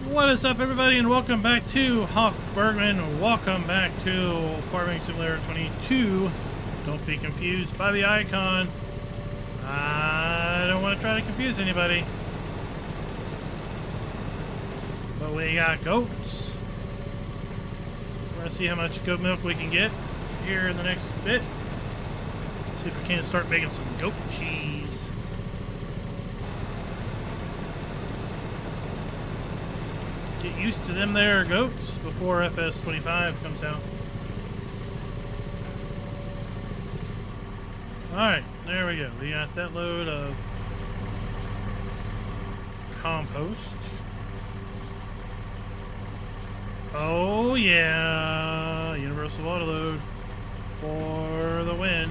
What is up, everybody, and welcome back to Hof Bergmann. Welcome back to Farming Simulator 22. Don't be confused by the icon. I don't want to try to confuse anybody. But we got goats. We're going to see how much goat milk we can get here in the next bit. See if we can't start making some goat cheese. Get used to them there goats before FS25 comes out. Alright, there we go. We got that load of compost. Oh yeah, universal autoload for the win.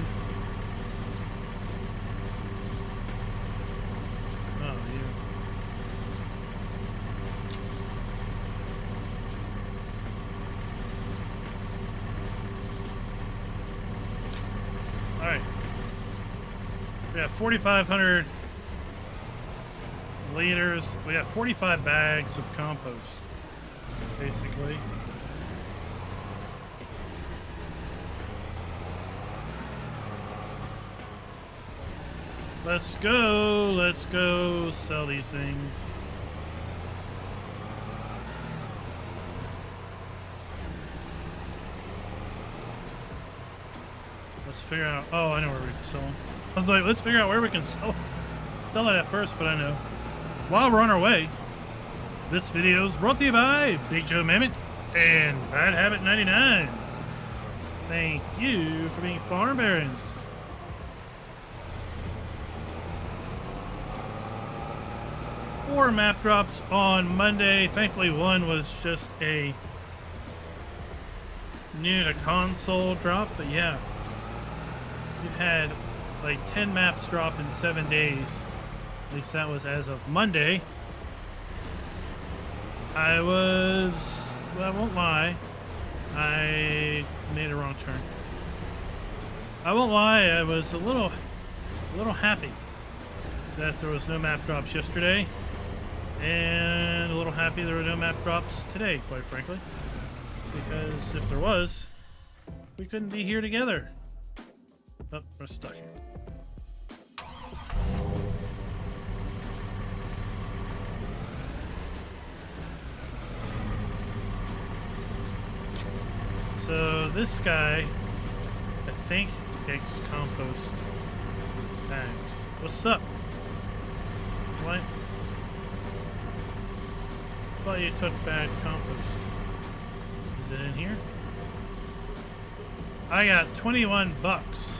Alright. We got 4,500 liters. We got 45 bags of compost, basically. Let's go sell these things. Let's figure out. Oh, I know where we can sell them. I was like, let's figure out where we can sell it at first, but I know. While we're on our way, this video is brought to you by Big Joe Mammoth and Bad Habit 99. Thank you for being farm barons. Four map drops on Monday. Thankfully, one was just a new to console drop, but yeah. We've had like 10 maps drop in 7 days. At least that was as of Monday. I won't lie, I made a wrong turn. I won't lie, I was a little happy that there was no map drops yesterday. And a little happy there were no map drops today, quite frankly. Because if there was, we couldn't be here together. Oh, we're stuck here. So this guy, I think, takes compost bags. What's up? What? I thought you took bad compost. Is it in here? I got 21 bucks.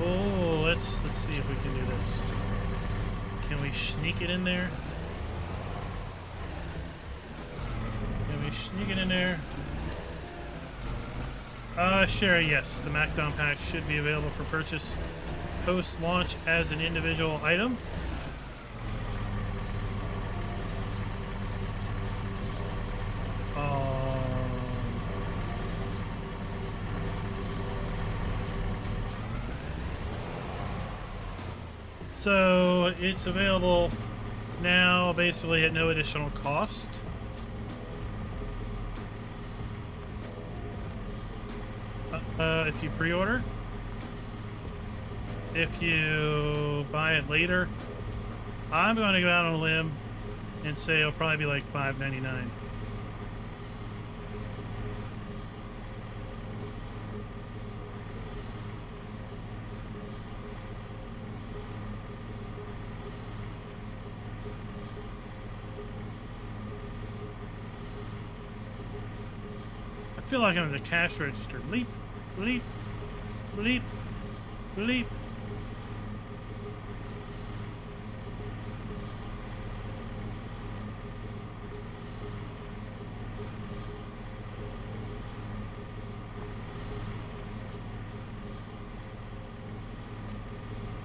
Oh, let's see if we can do this. Can we sneak it in there? Can we sneak it in there? Sure, yes. The MacDom pack should be available for purchase post-launch as an individual item. So it's available now basically at no additional cost. If you pre-order. If you buy it later, I'm going to go out on a limb and say it'll probably be like $5.99. I feel like I'm at the cash register. Bleep, bleep, bleep, bleep.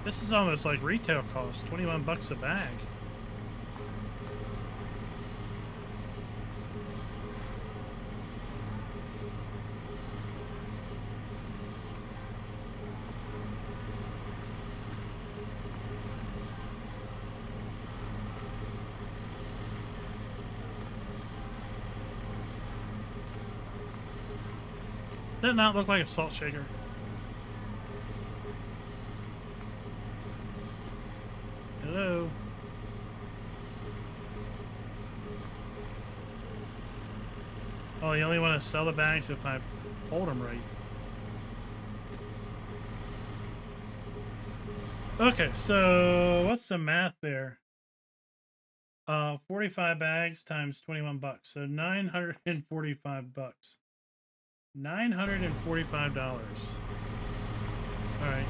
This is almost like retail cost, 21 bucks a bag. Does it not look like a salt shaker? Hello? Oh, you only want to sell the bags if I hold them right. Okay, so what's the math there? 45 bags times 21 bucks. So 945 bucks. $945. All right.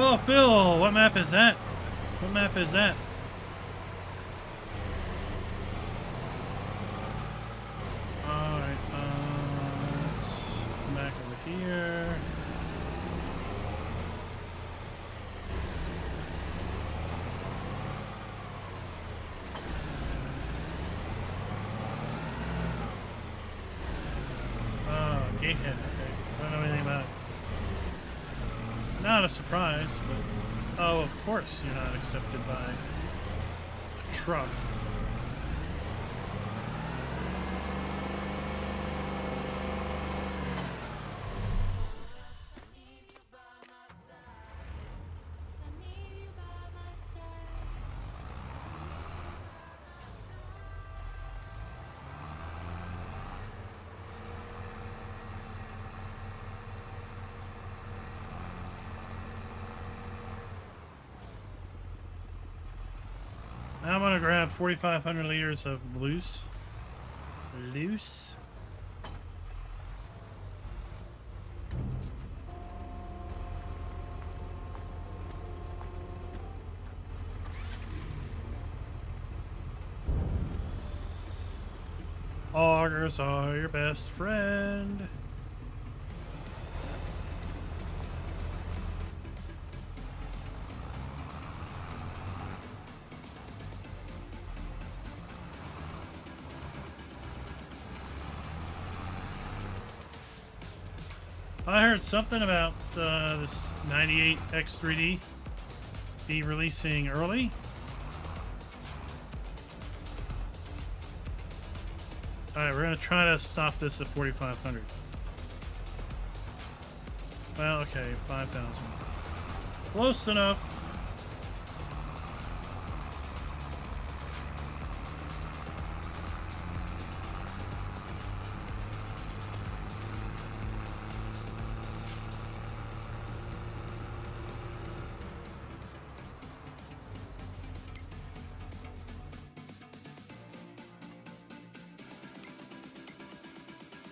Oh, Phil, what map is that? What map is that? Alright, let's come back over here. Oh, gatehead, okay. I don't know anything about it. Not a surprise, but oh, of course you're not accepted by a truck. Now I'm gonna grab 4,500 liters of loose. Augers are your best friend. I heard something about this 98 X3D be releasing early. Alright, we're going to try to stop this at 4,500. Well, okay, 5,000. Close enough.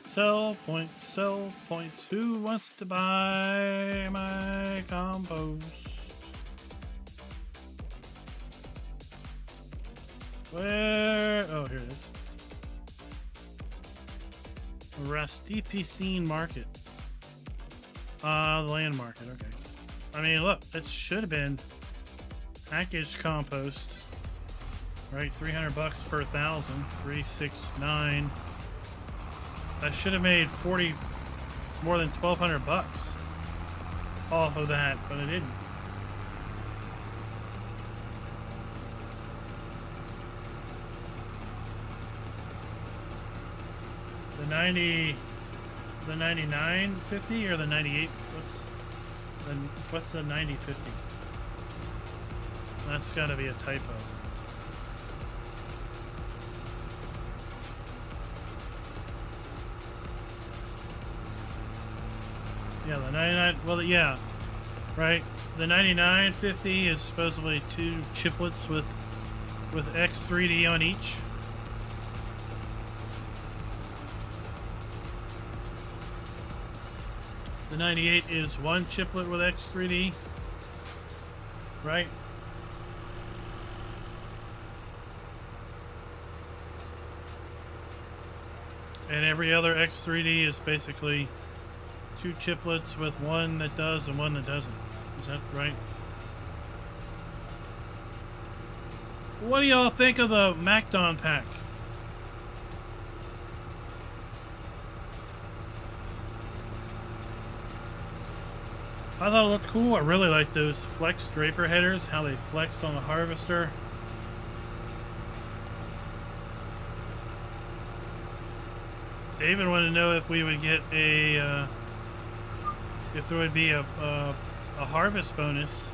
Sell point. Who wants to buy my compost? Where? Oh, here it is. Rastipicine Market. The land market, okay. I mean, look, it should have been packaged compost. Right, 300 bucks per 1,000, 369. I should have made more than 1,200 bucks off of that, but I didn't. The 99.50 or the 98? What's the 90.50? That's got to be a typo. Yeah, the 99, well, yeah, right. The 99.50 is supposedly 2 chiplets with X3D on each. The 98 is 1 chiplet with X3D. right? And every other X3D is basically 2 chiplets with one that does and one that doesn't. Is that right? What do y'all think of the MacDon pack? I thought it looked cool. I really like those flex draper headers, how they flexed on the harvester. David wanted to know if we would get a, if there would be a harvest bonus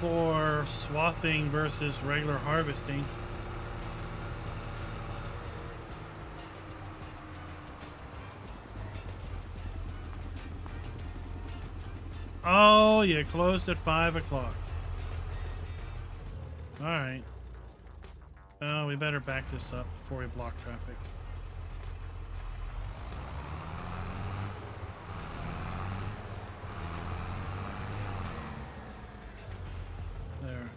for swathing versus regular harvesting. Oh, you closed at 5 o'clock. All right. Oh, we better back this up before we block traffic. There.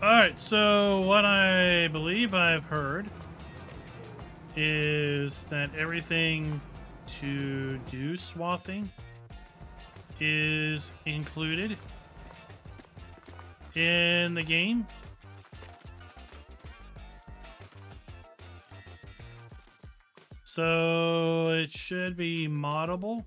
All right, so what I believe I've heard is that everything to do swathing is included in the game. So it should be moddable.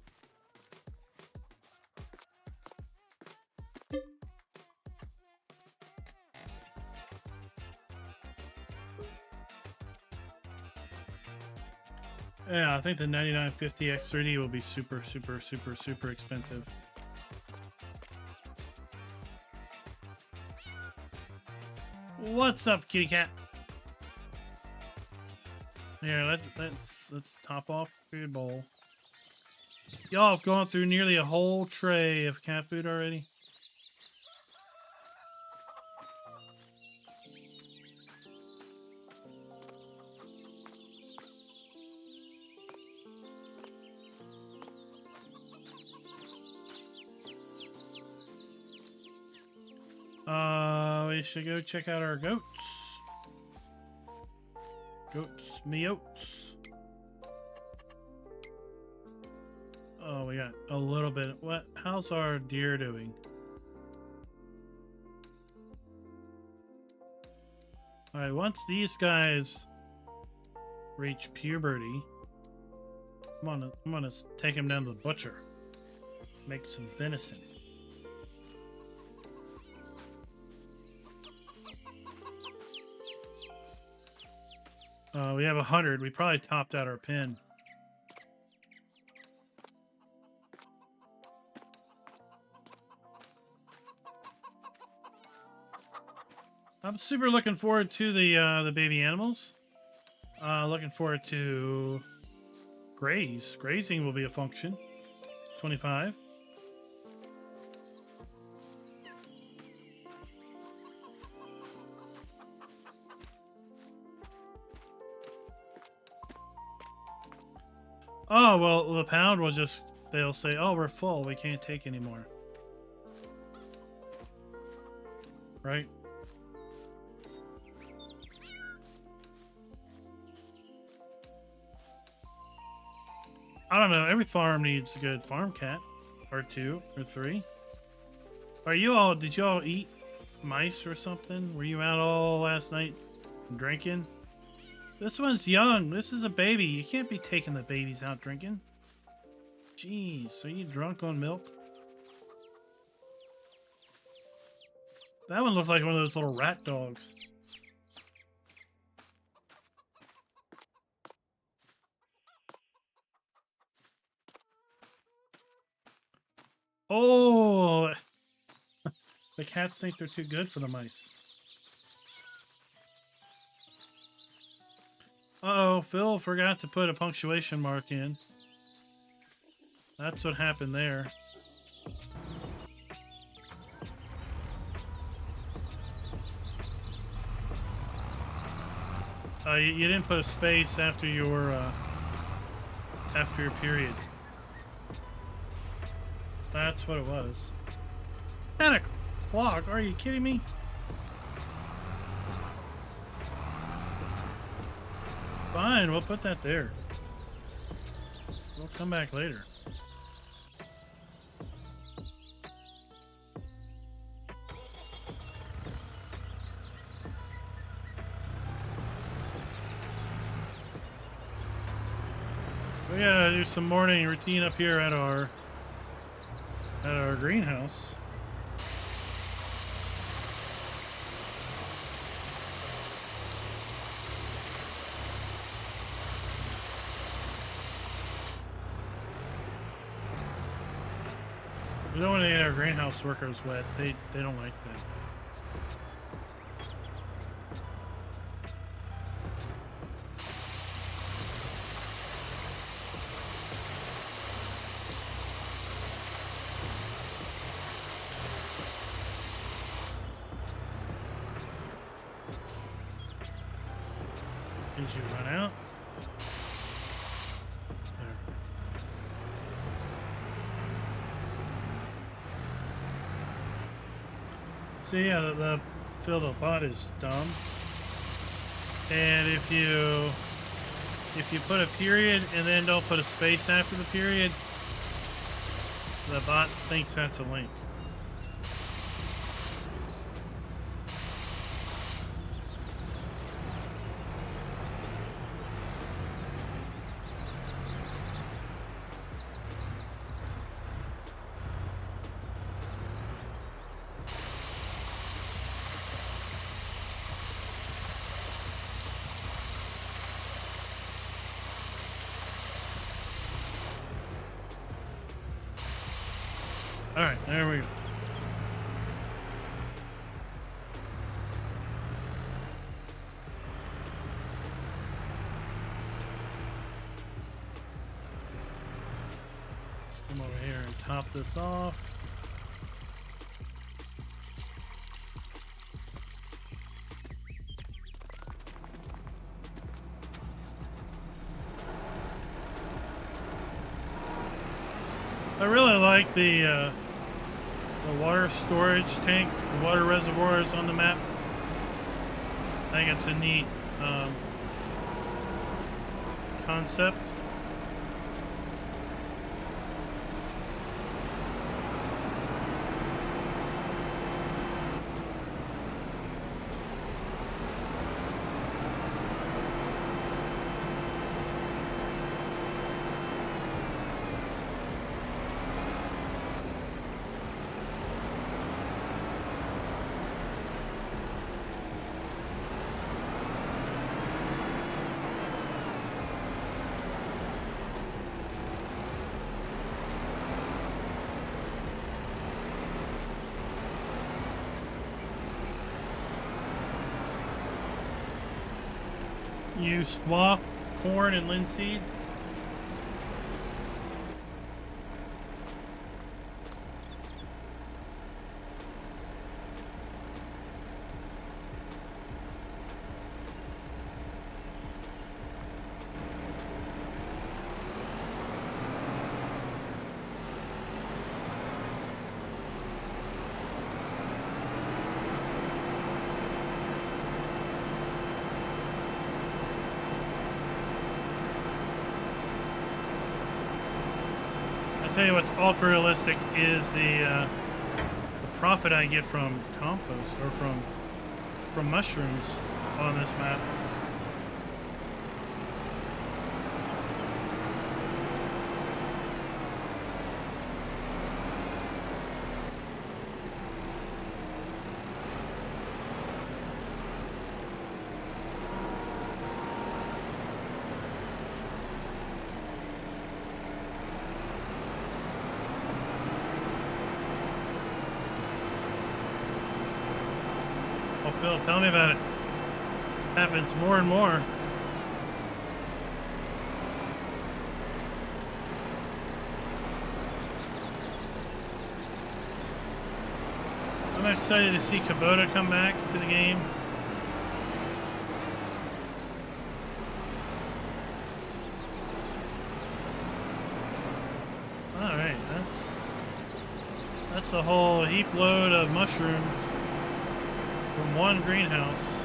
Yeah, I think the 9950 X3D will be super expensive. What's up, kitty cat? Here, let's top off food bowl. Y'all have gone through nearly a whole tray of cat food already. We should go check out our goats. Goats, me oats. Oh, we got a little bit. What? How's our deer doing? All right, once these guys reach puberty, I'm gonna take them down to the butcher. Make some venison. We have 100. We probably topped out our pen. I'm super looking forward to the baby animals. Looking forward to graze. Grazing will be a function. 25. Oh, well, the pound will just, they'll say, oh, we're full. We can't take anymore. Right? I don't know. Every farm needs a good farm cat. Or 2 or 3. Are you all, did you all eat mice or something? Were you out all last night drinking? This one's young. This is a baby. You can't be taking the babies out drinking. Jeez, are you drunk on milk? That one looked like one of those little rat dogs. Oh, the cats think they're too good for the mice. Uh-oh, Phil forgot to put a punctuation mark in. That's what happened there. You didn't put a space after your period. That's what it was. 10 o'clock? Are you kidding me? Fine, we'll put that there. We'll come back later. We gotta do some morning routine up here at our greenhouse. We don't want to get our greenhouse workers wet. They don't like that. Did you run out? There. So yeah, the fill the bot is dumb. And if you put a period and then don't put a space after the period, the bot thinks that's a link. All right, there we go. Let's come over here and top this off. I really like the water storage tank, the water reservoirs on the map. I think it's a neat concept. You swap corn and linseed. I'll tell you what's ultra realistic is the profit I get from compost or from mushrooms on this map. Oh, Phil, tell me about it. Happens more and more. I'm excited to see Kubota come back to the game. All right, that's That's a whole heap load of mushrooms from one greenhouse.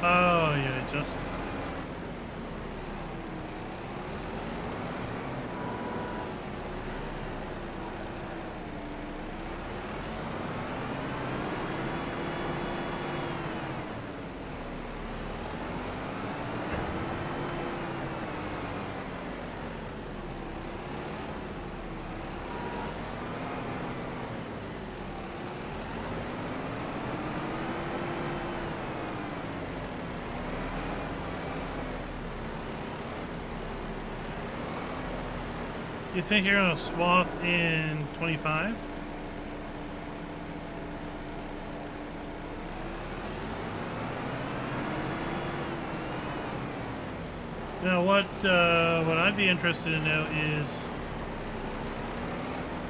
Oh, yeah, just. You think you're gonna swap in 25? Now, what I'd be interested to know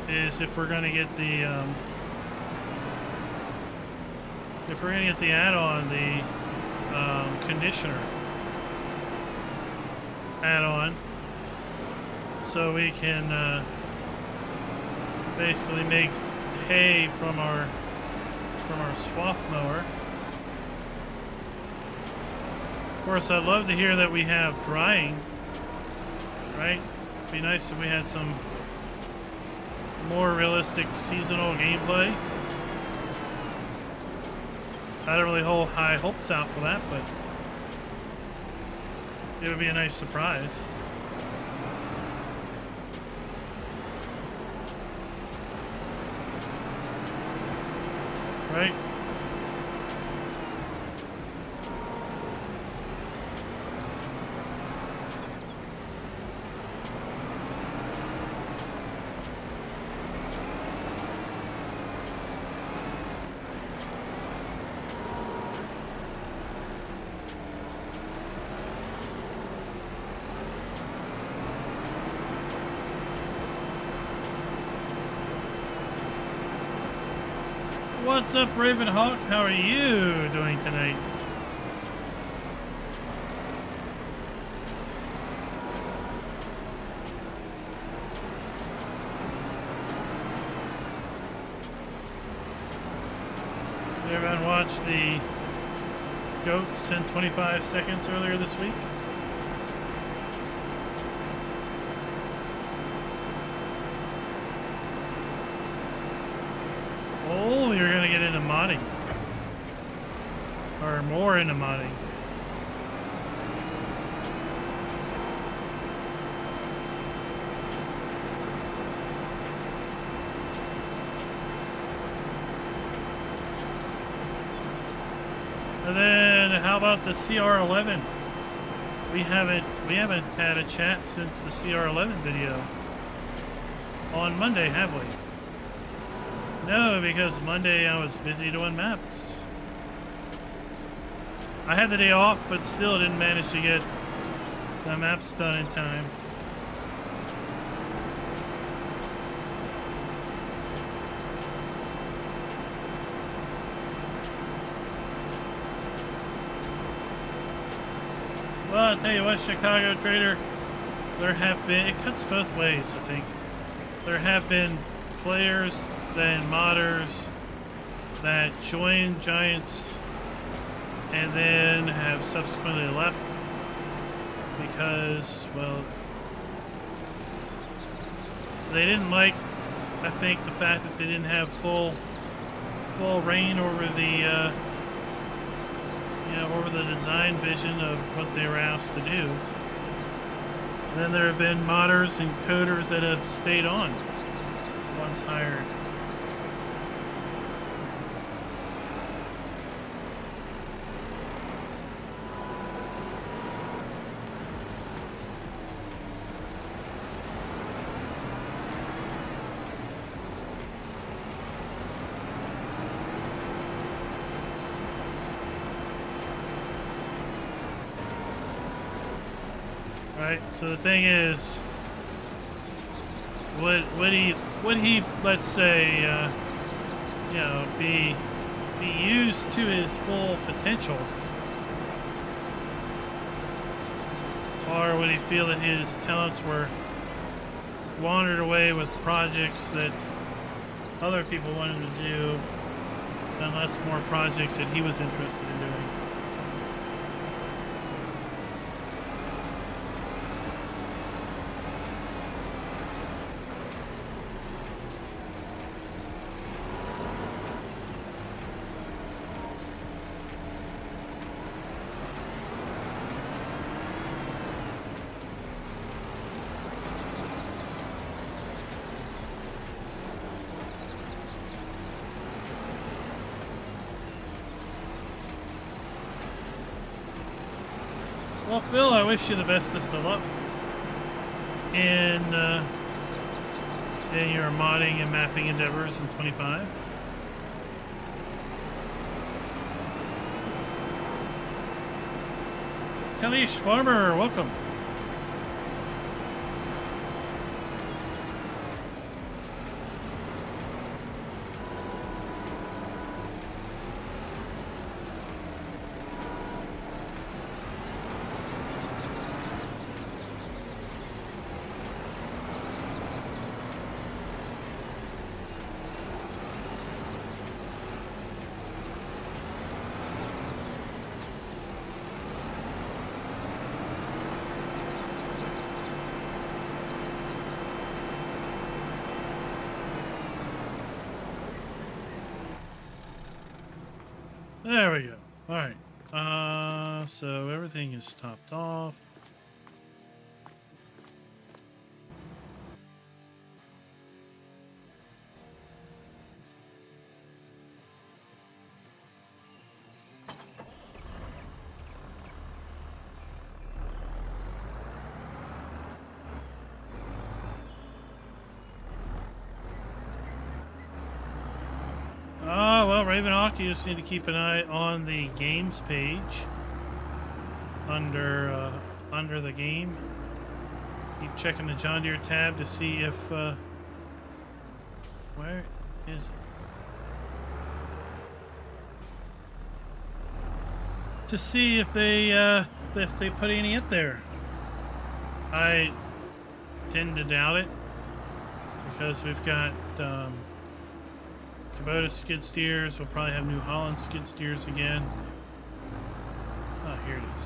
is if we're gonna get the add-on, the conditioner add-on. So we can basically make hay from our swath mower. Of course, I'd love to hear that we have drying, right? It'd be nice if we had some more realistic seasonal gameplay. I don't really hold high hopes out for that, but it would be a nice surprise. Right? What's up, Ravenhawk? How are you doing tonight? Did everyone watch the goats in 25 seconds earlier this week? Oh, you're gonna get into modding. Or more into modding. And then how about the CR11? We haven't had a chat since the CR11 video on Monday, have we? No, because Monday I was busy doing maps. I had the day off, but still didn't manage to get the maps done in time. Well, I'll tell you what, Chicago Trader, it cuts both ways, I think. There have been players and modders that joined Giants and then have subsequently left because, well, they didn't like, I think, the fact that they didn't have full reign over the over the design vision of what they were asked to do. And then there have been modders and coders that have stayed on once hired. Right. So the thing is, would he let's say you know, be used to his full potential, or would he feel that his talents were wandered away with projects that other people wanted to do, unless more projects that he was interested in doing? Well, Phil, I wish you the bestest of luck in your modding and mapping endeavors in 25. Kalish Farmer, welcome. There we go. All right. So everything is topped off. Well, Ravenhawk, you just need to keep an eye on the games page under the game. Keep checking the John Deere tab to see if where is it? To see if they put any up there. I tend to doubt it because we've got Kubota skid steers. We'll probably have New Holland skid steers again. Oh, here it is.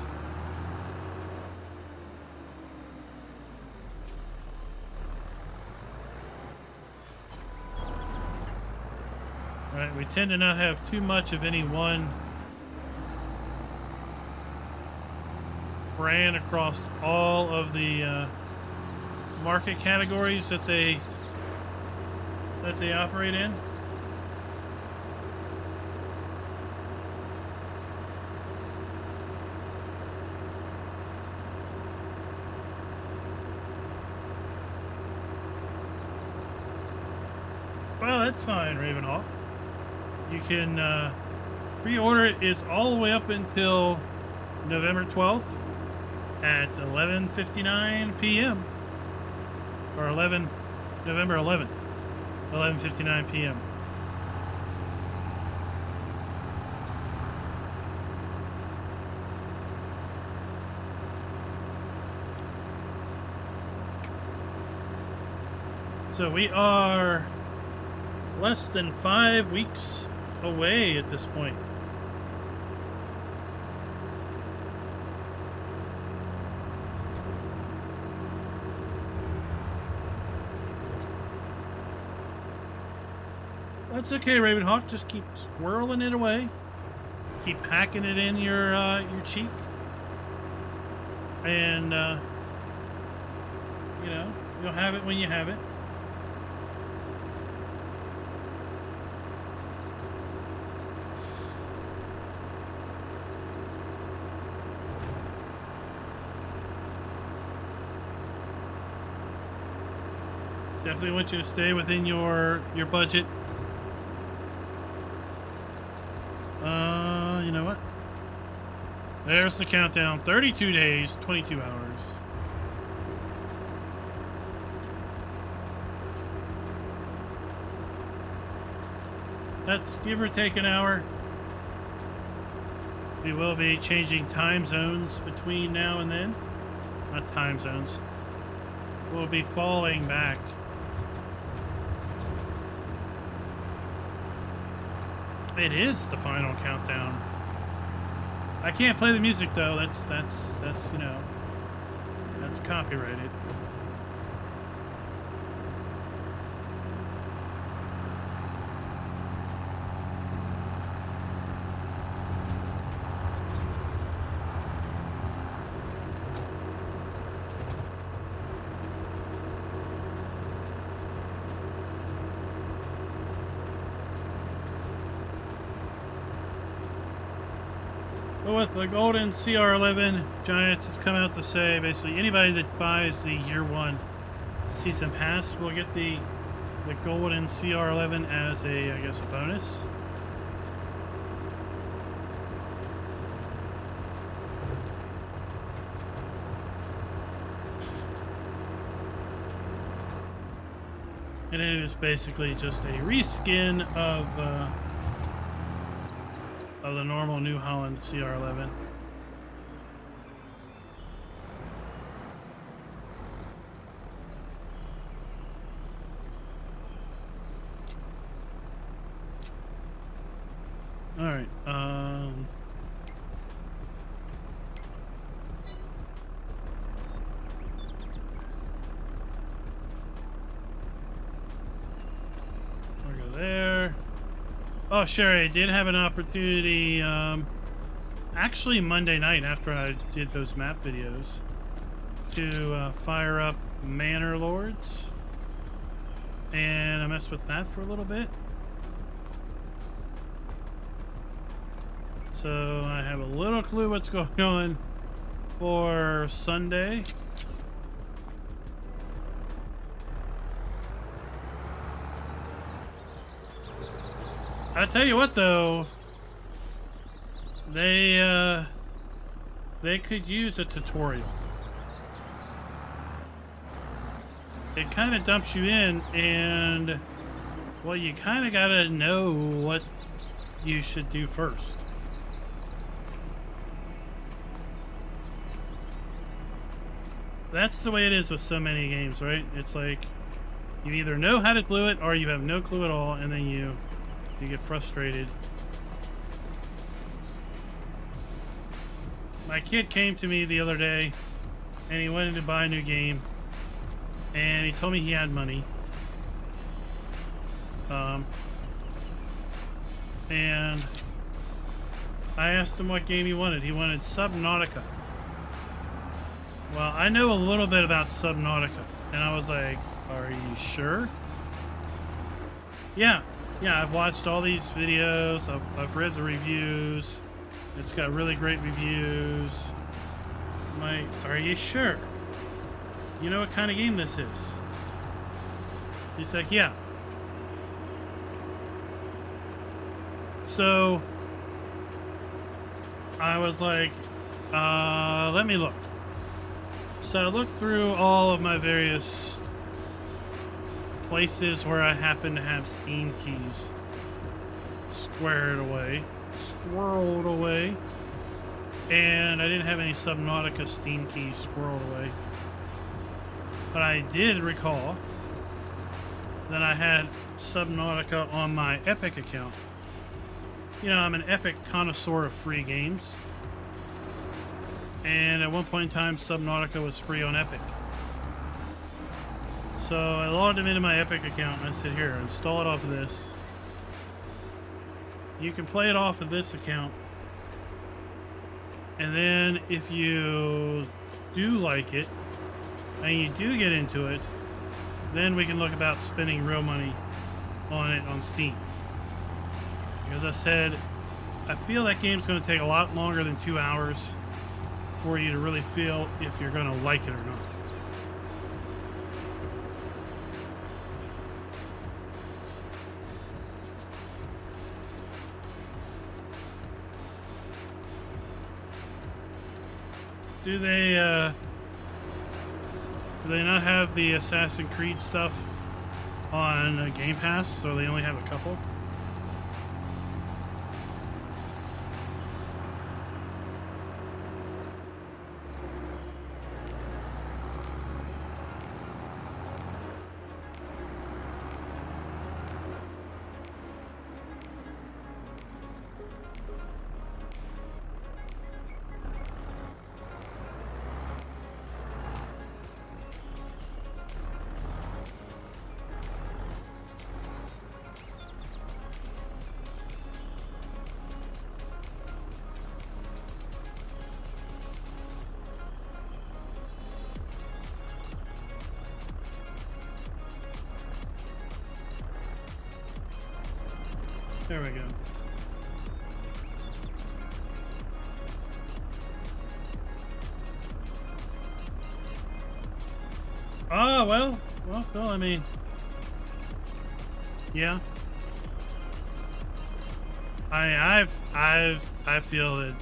All right, we tend to not have too much of any one brand across all of the market categories that they operate in. Well, that's fine, Ravenhawk. You can pre-order it. Is all the way up until November 12th at 11:59 p.m. or November 11th, 11:59 p.m. So we are less than 5 weeks away at this point. That's okay, Ravenhawk. Just keep swirling it away. Keep hacking it in your cheek, and you know, you'll have it when you have it. Definitely want you to stay within your budget. You know what? There's the countdown. 32 days, 22 hours. That's give or take an hour. We will be changing time zones between now and then. Not time zones. We'll be falling back. It is the final countdown. I can't play the music though. That's you know, that's copyrighted. But with the golden CR11, Giants has come out to say basically anybody that buys the year one season pass will get the golden CR11 as a, I guess, a bonus. And it is basically just a reskin of the normal New Holland CR11. All right. We'll go there. Oh, sure, I did have an opportunity, actually Monday night after I did those map videos, to fire up Manor Lords, and I messed with that for a little bit. So I have a little clue what's going on for Sunday. I tell you what, though, they could use a tutorial. It kind of dumps you in, and well, you kind of gotta know what you should do first. That's the way it is with so many games, right? It's like you either know how to do it, or you have no clue at all, and then you get frustrated. My kid came to me the other day and he wanted to buy a new game, and he told me he had money, and I asked him what game he wanted. He wanted Subnautica. Well, I know a little bit about Subnautica, and I was like, are you sure? Yeah, I've watched all these videos, I've read the reviews, it's got really great reviews. I'm like, are you sure? You know what kind of game this is? He's like, yeah. So, I was like, let me look. So I looked through all of my various places where I happen to have Steam keys squirreled away, and I didn't have any Subnautica Steam keys squirreled away. But I did recall that I had Subnautica on my Epic account. You know, I'm an Epic connoisseur of free games, and at one point in time Subnautica was free on Epic. So I logged him into my Epic account and I said, here, install it off of this. You can play it off of this account. And then if you do like it and you do get into it, then we can look about spending real money on it on Steam. Because I said, I feel that game's going to take a lot longer than 2 hours for you to really feel if you're going to like it or not. Do they not have the Assassin's Creed stuff on Game Pass, so they only have a couple? There we go. Oh, well, Phil, I mean, yeah. I feel that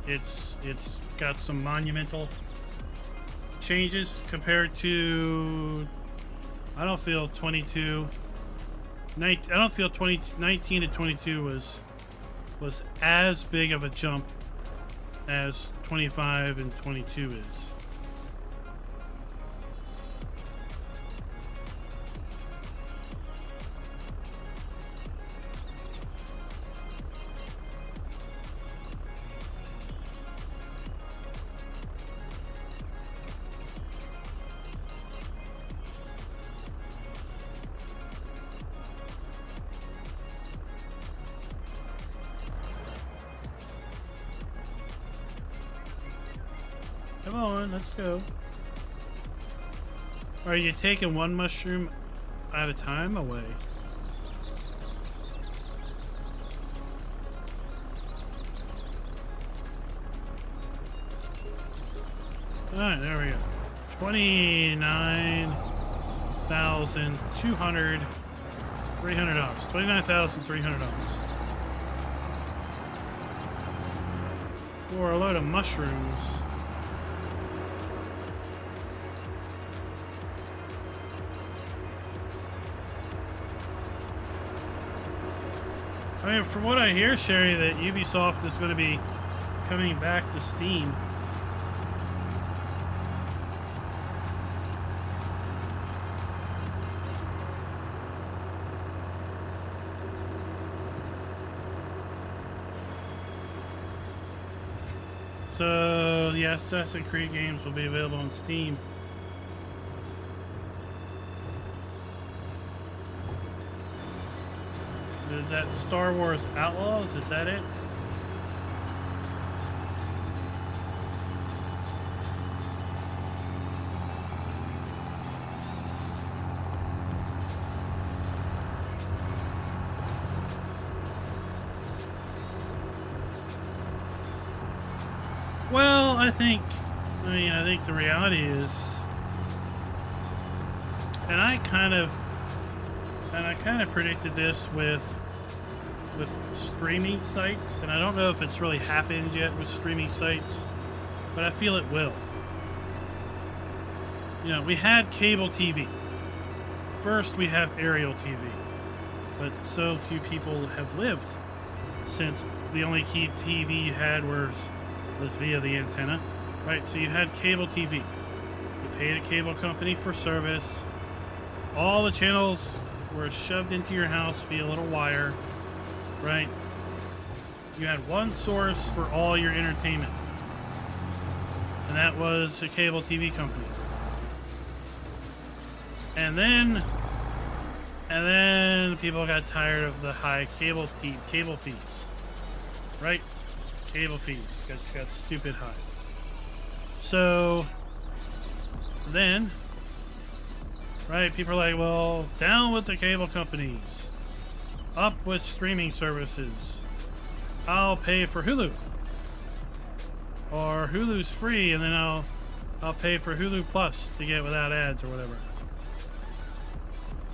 it's got some monumental changes compared to, I don't feel 19 to 22 was as big of a jump as 25 and 22 is. Come on, let's go. Are you taking one mushroom at a time away? Alright, there we go. 29,200, $300. $29,300 for a load of mushrooms. I mean, from what I hear, Sherry, that Ubisoft is going to be coming back to Steam. So, the Assassin's Creed games will be available on Steam. Is that Star Wars Outlaws? Is that it? Well, I think the reality is, and I kind of predicted this with streaming sites, and I don't know if it's really happened yet with streaming sites, but I feel it will. You know, we had cable TV. First, we have aerial TV, but so few people have lived since the only key TV you had was via the antenna, right? So you had cable TV. You paid a cable company for service. All the channels were shoved into your house via a little wire. Right? You had one source for all your entertainment, and that was a cable TV company. And then people got tired of the high cable fees. Right? Cable fees got stupid high. So then, right, people are like, well, down with the cable companies. Up with streaming services. I'll pay for Hulu. Or Hulu's free, and then I'll pay for Hulu Plus to get without ads or whatever.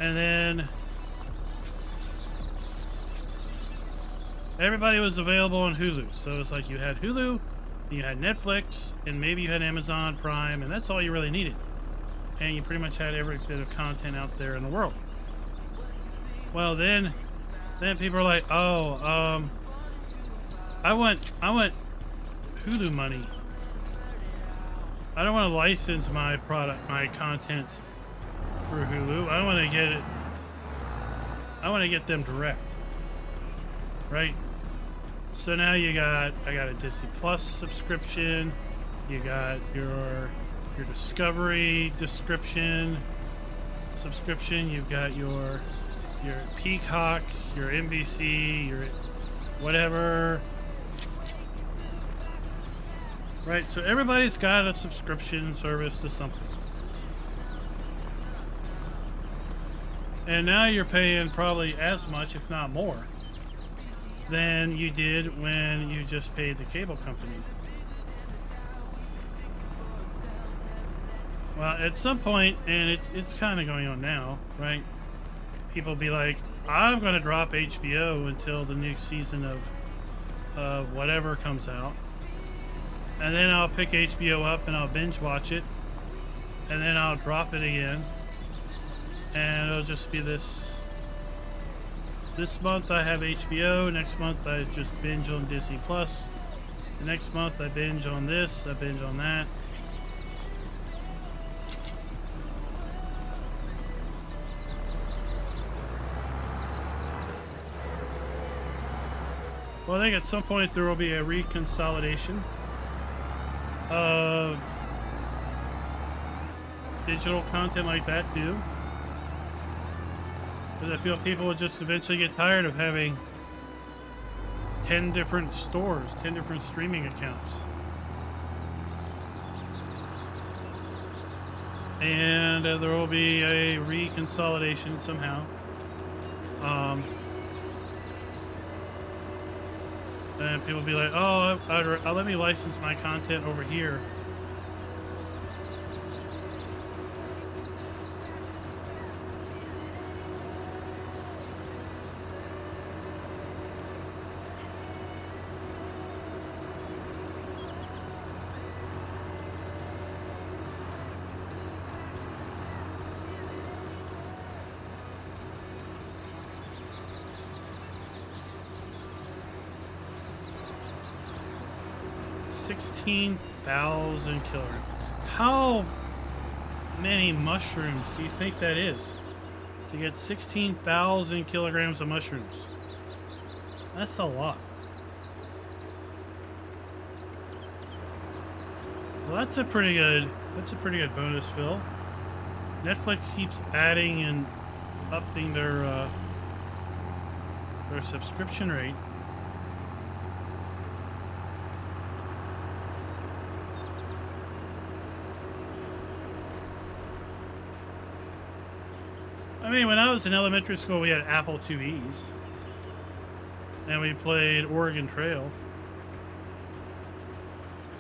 And then everybody was available on Hulu. So it's like you had Hulu, you had Netflix, and maybe you had Amazon Prime, and that's all you really needed. And you pretty much had every bit of content out there in the world. Well, then people are like, oh, I want Hulu money. I don't want to license my content through Hulu. I want to get them direct. Right? So now I got a Disney Plus subscription. You got your Discovery subscription. You've got your Peacock, your NBC, your whatever. Right, so everybody's got a subscription service to something. And now you're paying probably as much, if not more, than you did when you just paid the cable company. Well, at some point, and it's kind of going on now, right? People be like, I'm going to drop HBO until the new season of whatever comes out. And then I'll pick HBO up and I'll binge watch it. And then I'll drop it again. And it'll just be this month I have HBO, next month I just binge on Disney Plus. The next month I binge on this, I binge on that. Well, I think at some point there will be a reconsolidation of digital content like that too. Because I feel people will just eventually get tired of having 10 different stores, 10 different streaming accounts. And there will be a reconsolidation somehow. And people will be like, oh, I'll let me license my content over here. $16,000 killer. How many mushrooms do you think that is? To get 16,000 kilograms of mushrooms. That's a lot. Well, that's a pretty good bonus, Phil. Netflix keeps adding and upping their subscription rate. I mean, when I was in elementary school, we had Apple IIes, and we played Oregon Trail.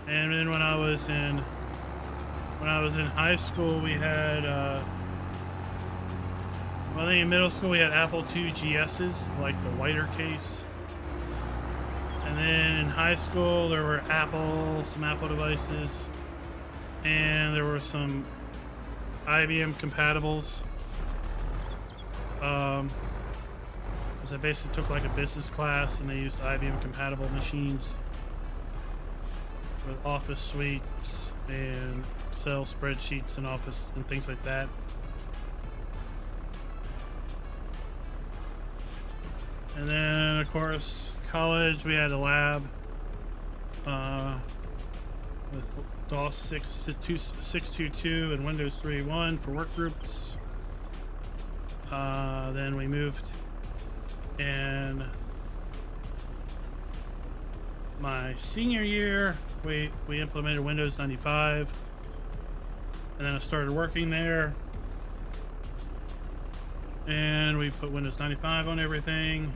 And then when I was in high school, we had, well, I think in middle school we had Apple II GSs, like the whiter case. And then in high school there were some Apple devices, and there were some IBM compatibles. Because I basically took like a business class and they used IBM compatible machines with Office suites and Excel spreadsheets and Office and things like that. And then of course college we had a lab with DOS 622 and Windows 3.1 for work groups. Then we moved, and my senior year, we implemented Windows 95, and then I started working there, and we put Windows 95 on everything.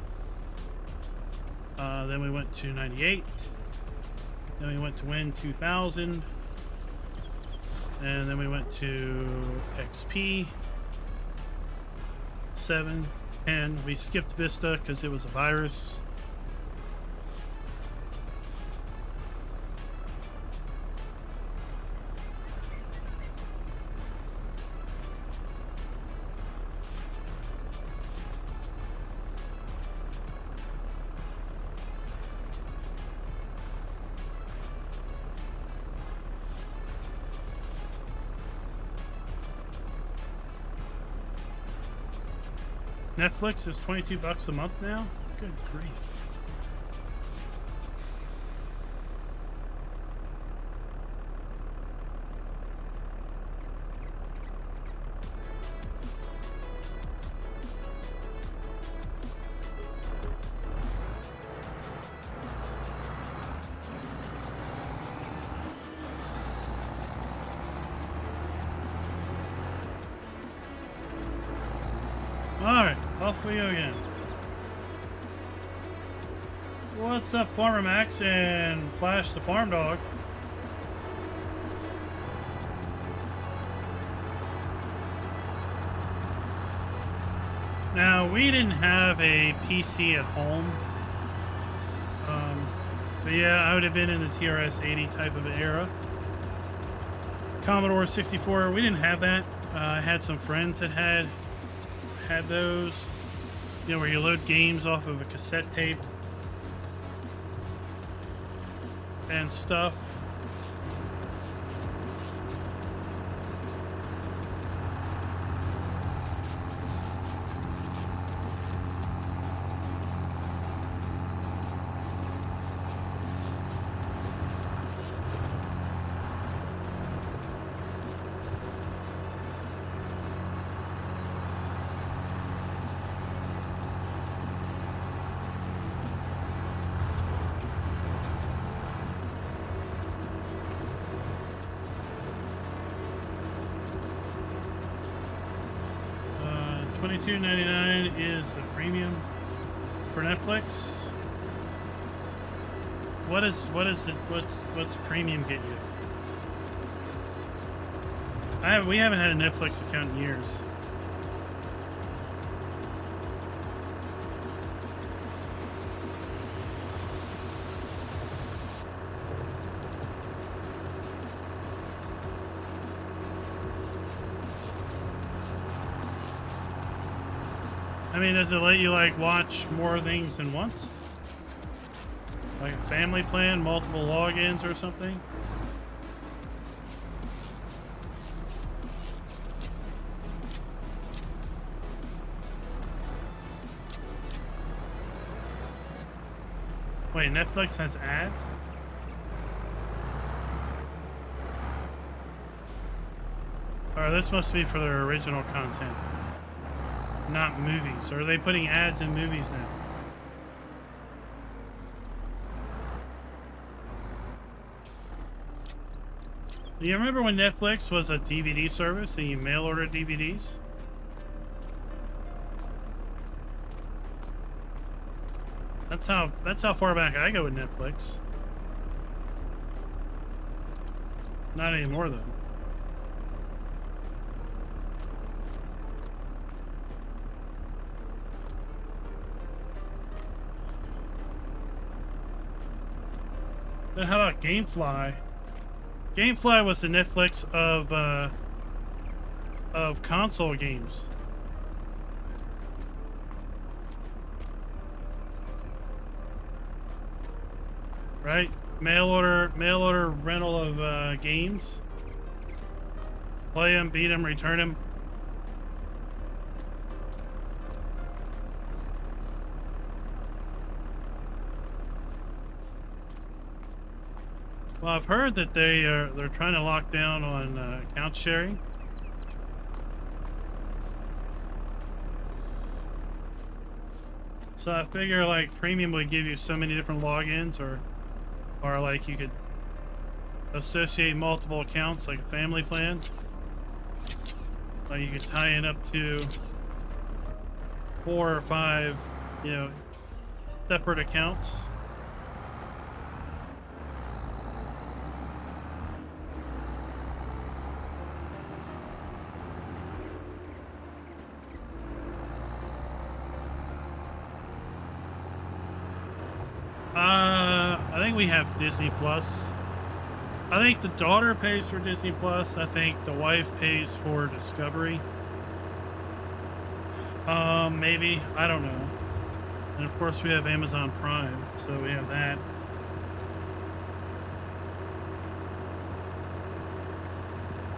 Then we went to 98, then we went to Win 2000, and then we went to XP 7, 10. We skipped Vista because it was a virus. Netflix is $22 a month now? Good grief. Alright, off we go again. What's up, Farmer Max and Flash the Farm Dog? Now, we didn't have a PC at home. But yeah, I would have been in the TRS-80 type of era. Commodore 64, we didn't have that. I had some friends that had those. You know, where you load games off of a cassette tape and stuff. $22.99 is the premium for Netflix. What's premium get you? We haven't had a Netflix account in years. I mean, does it let you, like, watch more things than once? Like a family plan, multiple logins or something? Wait, Netflix has ads? Or this must be for their original content. Not movies. Or are they putting ads in movies now? Do you remember when Netflix was a DVD service and you mail order DVDs? That's how far back I go with Netflix. Not anymore though. Then how about GameFly? GameFly was the Netflix of console games. Right? Mail order rental of games. Play them, beat them, return them. Well, I've heard that they're trying to lock down on account sharing. So I figure like premium would give you so many different logins, or like you could associate multiple accounts like a family plan. Like you could tie in up to 4 or 5, you know, separate accounts. I think we have Disney Plus. I think the daughter pays for Disney Plus. I think the wife pays for Discovery. Maybe. I don't know. And of course we have Amazon Prime, so we have that.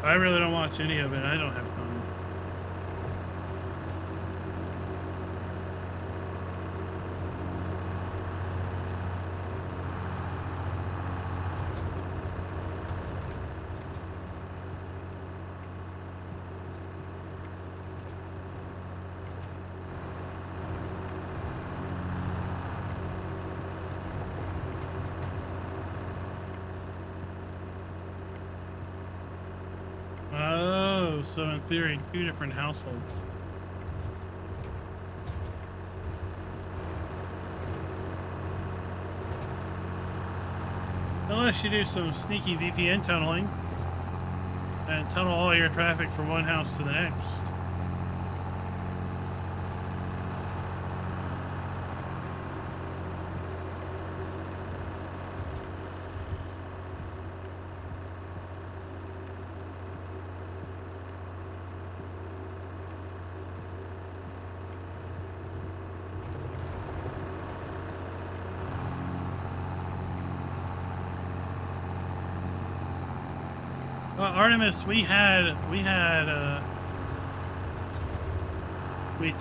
I really don't watch any of it. I don't have time. So in theory, 2 different households. Unless you do some sneaky VPN tunneling and tunnel all your traffic from one house to the next. Artemis, we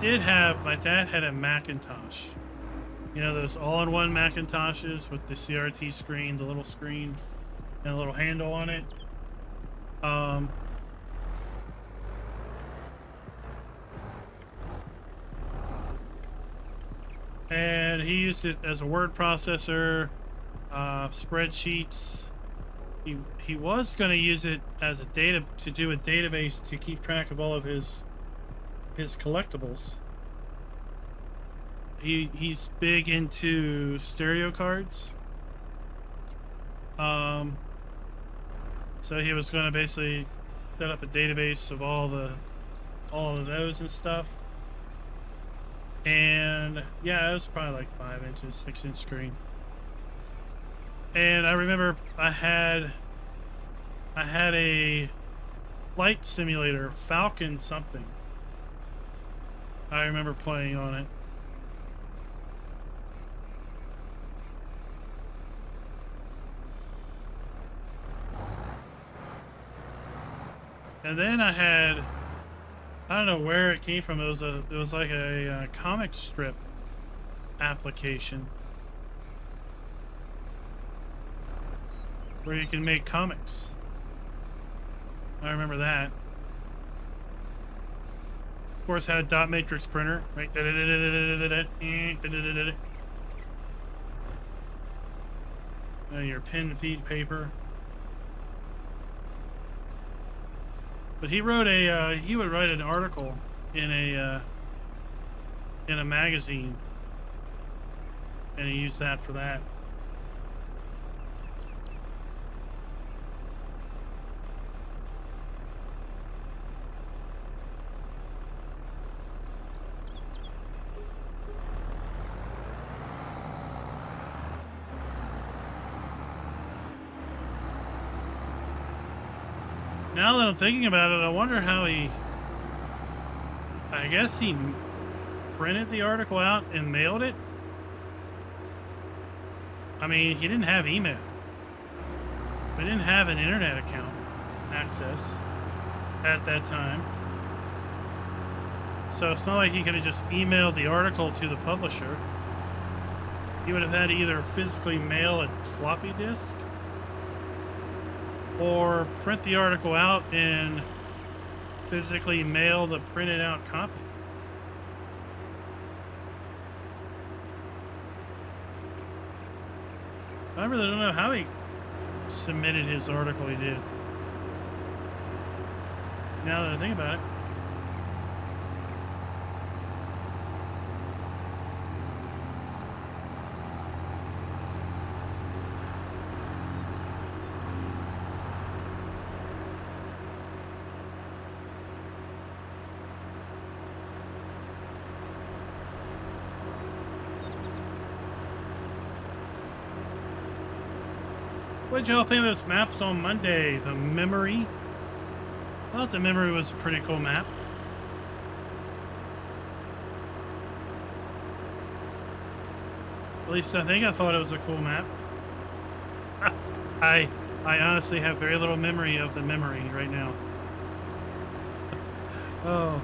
did have, my dad had a Macintosh. You know, those all-in-one Macintoshes with the CRT screen, the little screen, and a little handle on it. And he used it as a word processor, spreadsheets. He was going to use it as a database to keep track of all of his collectibles. He's big into stereo cards. So he was going to basically set up a database of all of those and stuff. And yeah, it was probably like 5 inches, 6-inch screen. And I remember I had a flight simulator, Falcon something. I remember playing on it. And then I had, I don't know where it came from. It was like a comic strip application where you can make comics. I remember that. Of course, had a dot matrix printer, right? Your pen feed paper. But he wrote he would write an article in a magazine, and he used that for that. Now that I'm thinking about it, I wonder how I guess he printed the article out and mailed it. I mean, he didn't have email. We didn't have an internet account access at that time. So it's not like he could have just emailed the article to the publisher. He would have had to either physically mail a floppy disk or print the article out and physically mail the printed out copy. I really don't know how he submitted his article he did. Now that I think about it. What did y'all think of those maps on Monday? The Memory? I thought the Memory was a pretty cool map. At least I think I thought it was a cool map. I honestly have very little memory of the Memory right now. Oh.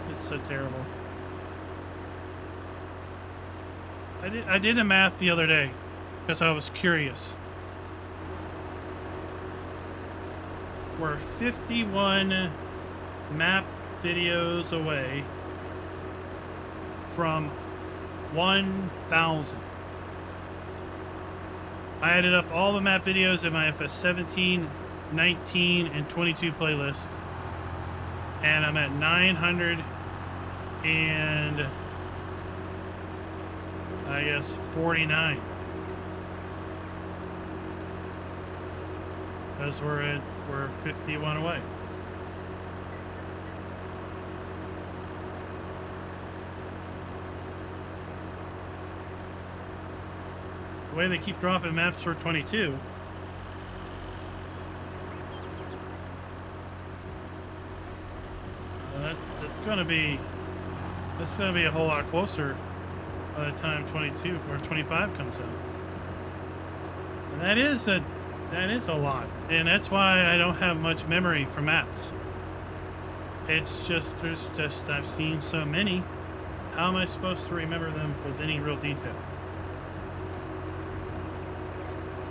It's so terrible. I did a math the other day because I was curious. We're 51 map videos away from 1,000. I added up all the map videos in my FS 17, 19, and 22 playlist, and I'm at 900 and I guess 49. because we're 51 away. The way they keep dropping maps for 22. That's gonna be a whole lot closer by the time 22 or 25 comes out. And that is a lot, and that's why I don't have much memory for maps. It's just I've seen so many. How am I supposed to remember them with any real detail?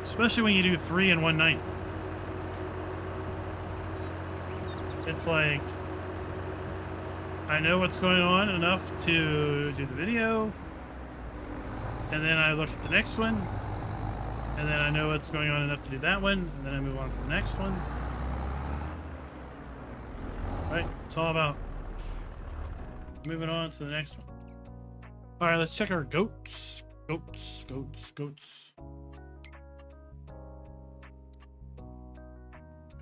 Especially when you do 3 in one night. It's like, I know what's going on enough to do the video, and then I look at the next one, and then I know what's going on enough to do that one, and then I move on to the next one. Right? It's all about moving on to the next one. Alright, let's check our goats. Goats.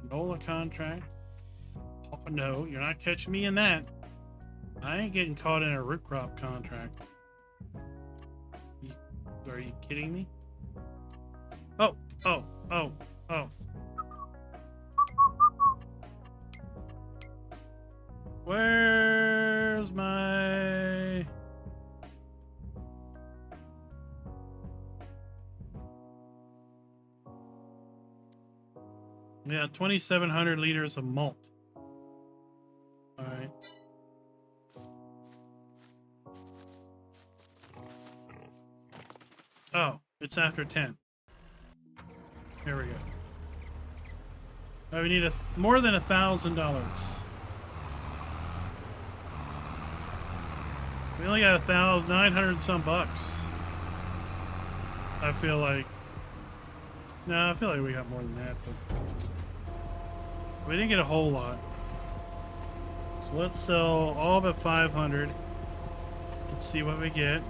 Canola contract. Oh, no, you're not catching me in that. I ain't getting caught in a root crop contract. Are you kidding me? Oh. Where's my... Yeah, 2,700 liters of malt. All right. Oh, it's after 10. Here we go. We need more than $1,000. We only got 900 some bucks. I feel like. No, I feel like we got more than that, but we didn't get a whole lot. So let's sell all but 500 and see what we get.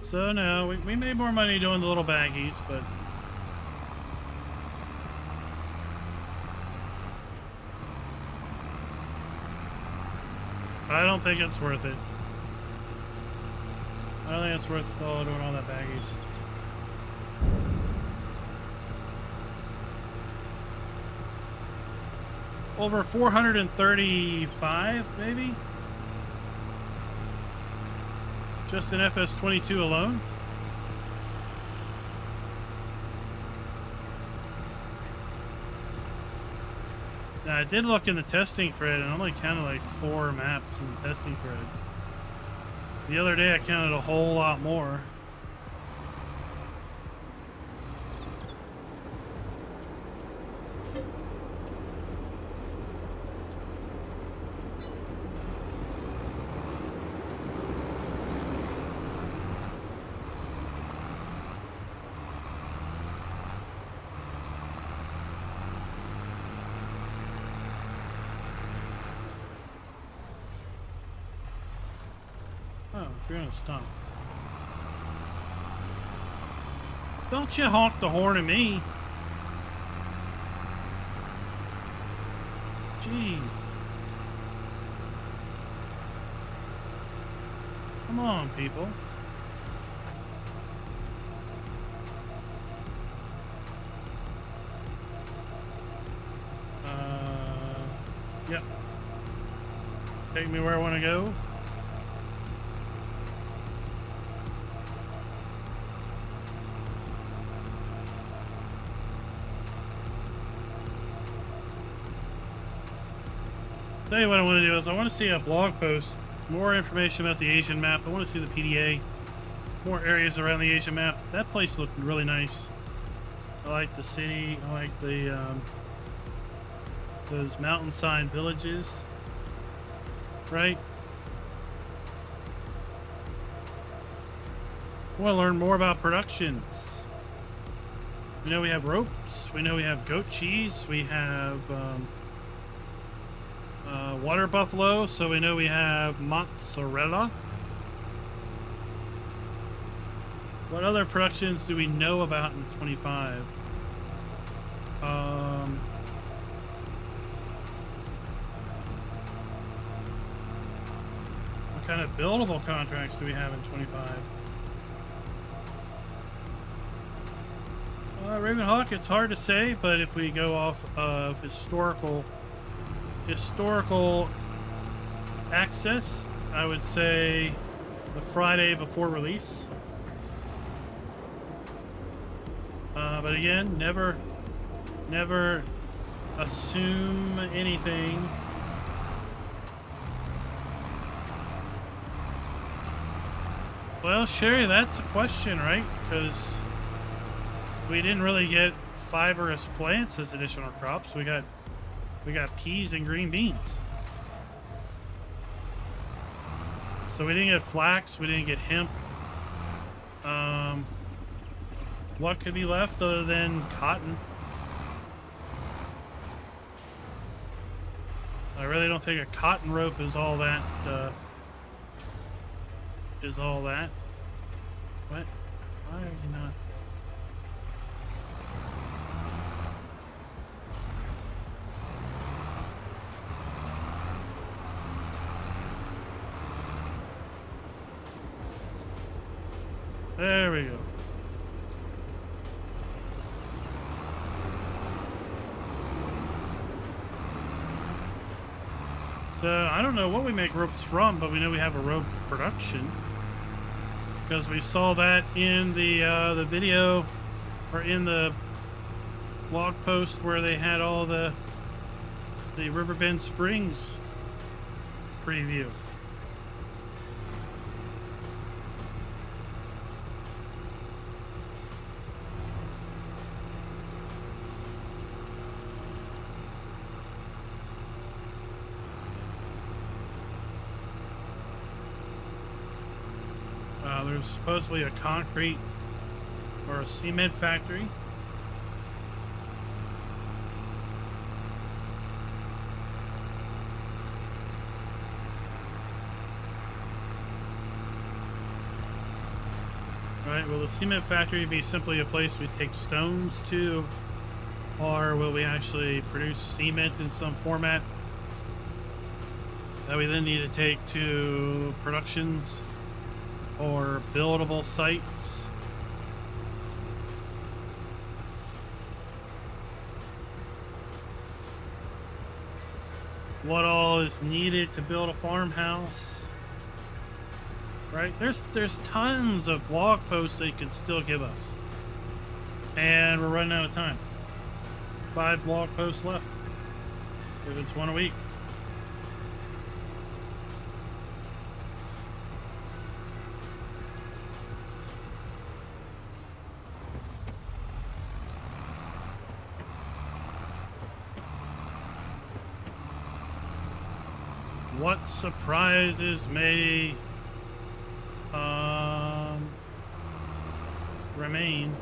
So no, we made more money doing the little baggies, but I don't think it's worth it. I don't think it's worth doing all that baggies. Over 435, maybe? Just in FS22 alone? Now, I did look in the testing thread, and I only counted like 4 maps in the testing thread. The other day, I counted a whole lot more. Oh, you're gonna stop. Don't you honk the horn at me. Jeez. Come on, people. Yep. Take me where I want to go. Tell you what I want to do is I want to see a blog post, more information about the Asian map. I want to see the PDA, more areas around the Asian map. That place looked really nice. I like the city. I like the those mountainside villages. Right? I want to learn more about productions. We know we have ropes. We know we have goat cheese. We have water buffalo. So we know we have mozzarella. What other productions do we know about in 25? What kind of buildable contracts do we have in 25? Ravenhawk, it's hard to say, but if we go off of historical access, I would say the Friday before release. But again, never assume anything. Well, Sherry, that's a question, right? Because we didn't really get fibrous plants as additional crops. We got peas and green beans. So we didn't get flax. We didn't get hemp. What could be left other than cotton? I really don't think a cotton rope is all that. What? Why are you not? There we go. So I don't know what we make ropes from, but we know we have a rope production because we saw that in the video or in the blog post where they had all the Riverbend Springs preview. There's supposedly a concrete or a cement factory. Right, will the cement factory be simply a place we take stones to, or will we actually produce cement in some format that we then need to take to productions or buildable sites? What all is needed to build a farmhouse? Right? There's tons of blog posts they could still give us. And we're running out of time. 5 blog posts left. If it's one a week. What surprises may remain?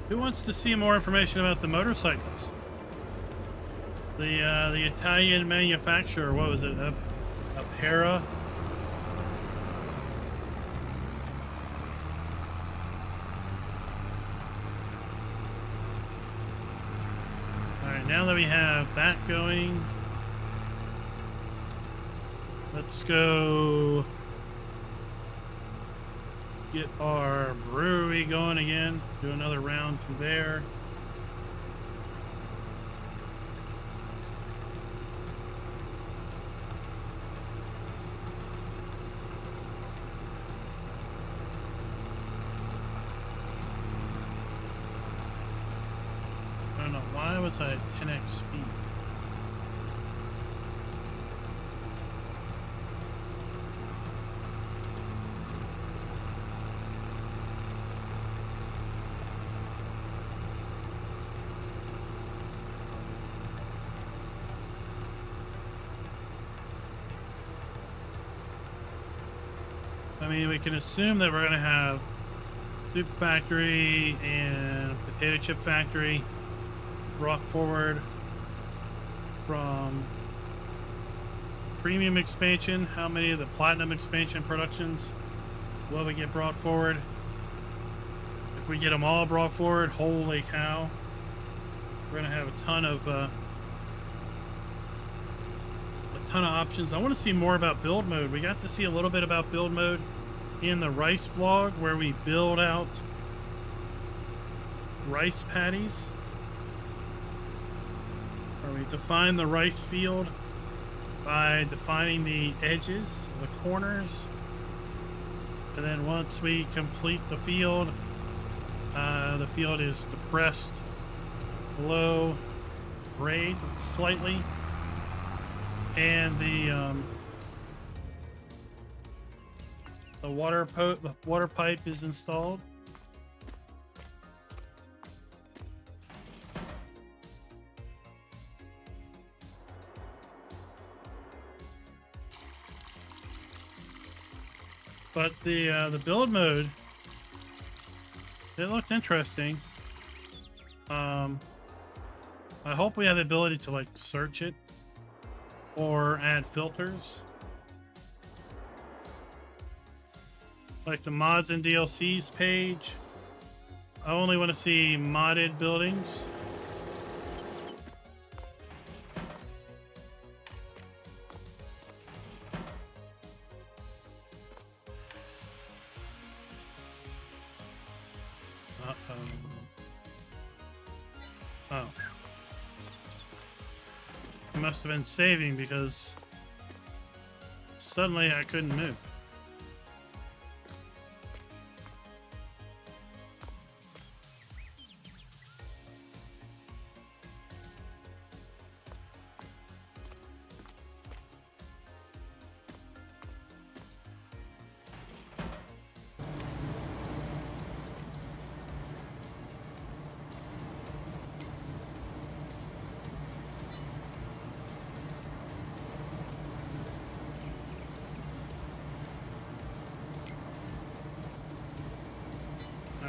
Who wants to see more information about the motorcycles? The Italian manufacturer, what was it? Apera? Alright, now that we have that going, let's go get our brewery going again. Do another round through there. I don't know Why was I at 10x speed? I mean, we can assume that we're going to have soup factory and potato chip factory brought forward from premium expansion. How many of the platinum expansion productions will we get brought forward? If we get them all brought forward, holy cow, we're going to have a ton of options. I want to see more about build mode. We got to see a little bit about build mode in the rice blog where we build out rice paddies, where we define the rice field by defining the edges, the corners, and then once we complete the field is depressed below grade slightly, and the water pipe is installed. But the build mode, it looked interesting. I hope we have the ability to like search it or add filters, like the mods and DLCs page. I only want to see modded buildings. Oh. I must have been saving because suddenly I couldn't move.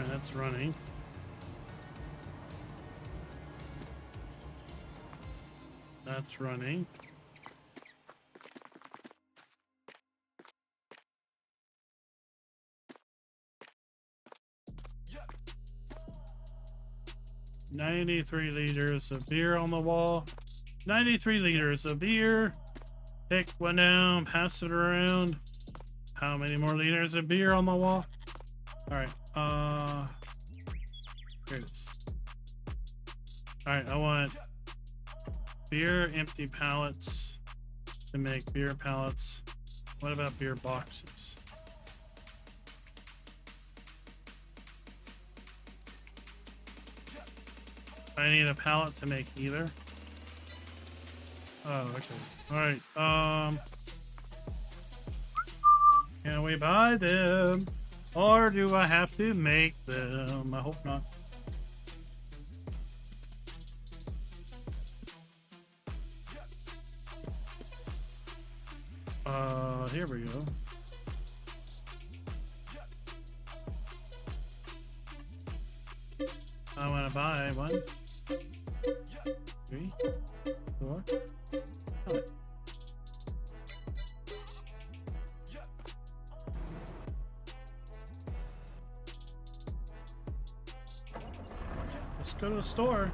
That's running. That's running. Yeah. 93 liters of beer on the wall. 93 liters of beer. Pick one down, pass it around. How many more liters of beer on the wall? Alright, here it is. Alright, I want beer empty pallets to make beer pallets. What about beer boxes? I need a pallet to make either. Oh, okay. Alright, can we buy them? Or do I have to make them? I hope not. Here we go. I want to buy 1, 3, 4, 5. Let's go to the store.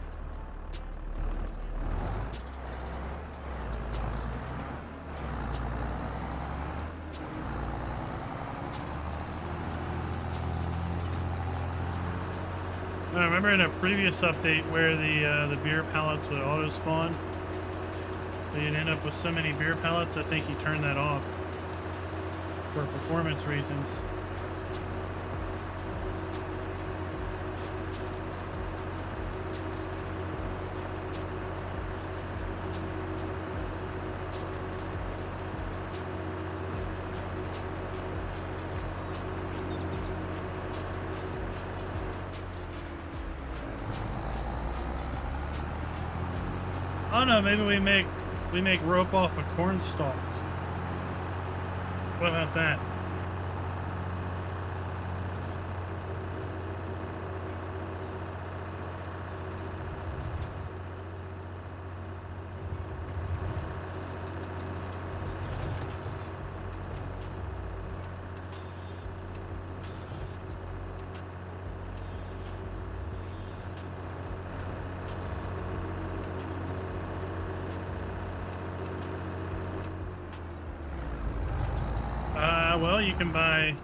I remember in a previous update where the beer pallets would auto spawn. So you'd end up with so many beer pallets. I think he turned that off for performance reasons. Oh no, maybe we make rope off of corn stalks. What about that? Well, you can buy.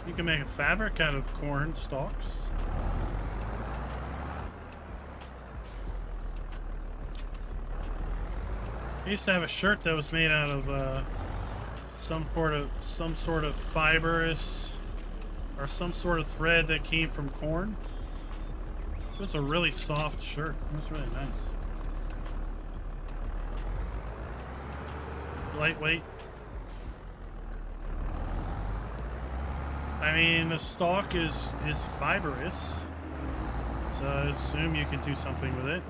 You can make a fabric out of corn stalks. I used to have a shirt that was made out of some sort of fibrous or some sort of thread that came from corn. It was a really soft shirt. It was really nice. Lightweight. I mean, the stalk is fibrous, so I assume you could do something with it.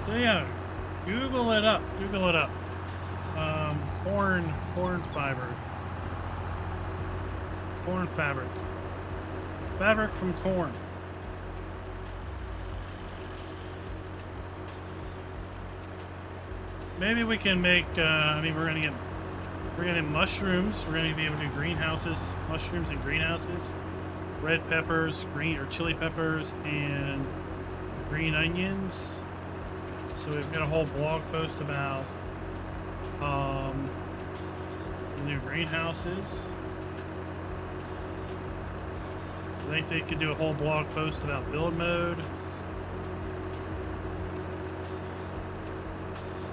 So yeah, Google it up. Google it up. Corn fiber. Corn fabric. Fabric from corn. Maybe we can make, I mean, we're gonna get mushrooms. We're gonna be able to do greenhouses, mushrooms and greenhouses, red peppers, green or chili peppers, and green onions. So we've got a whole blog post about the new greenhouses. I think they could do a whole blog post about build mode.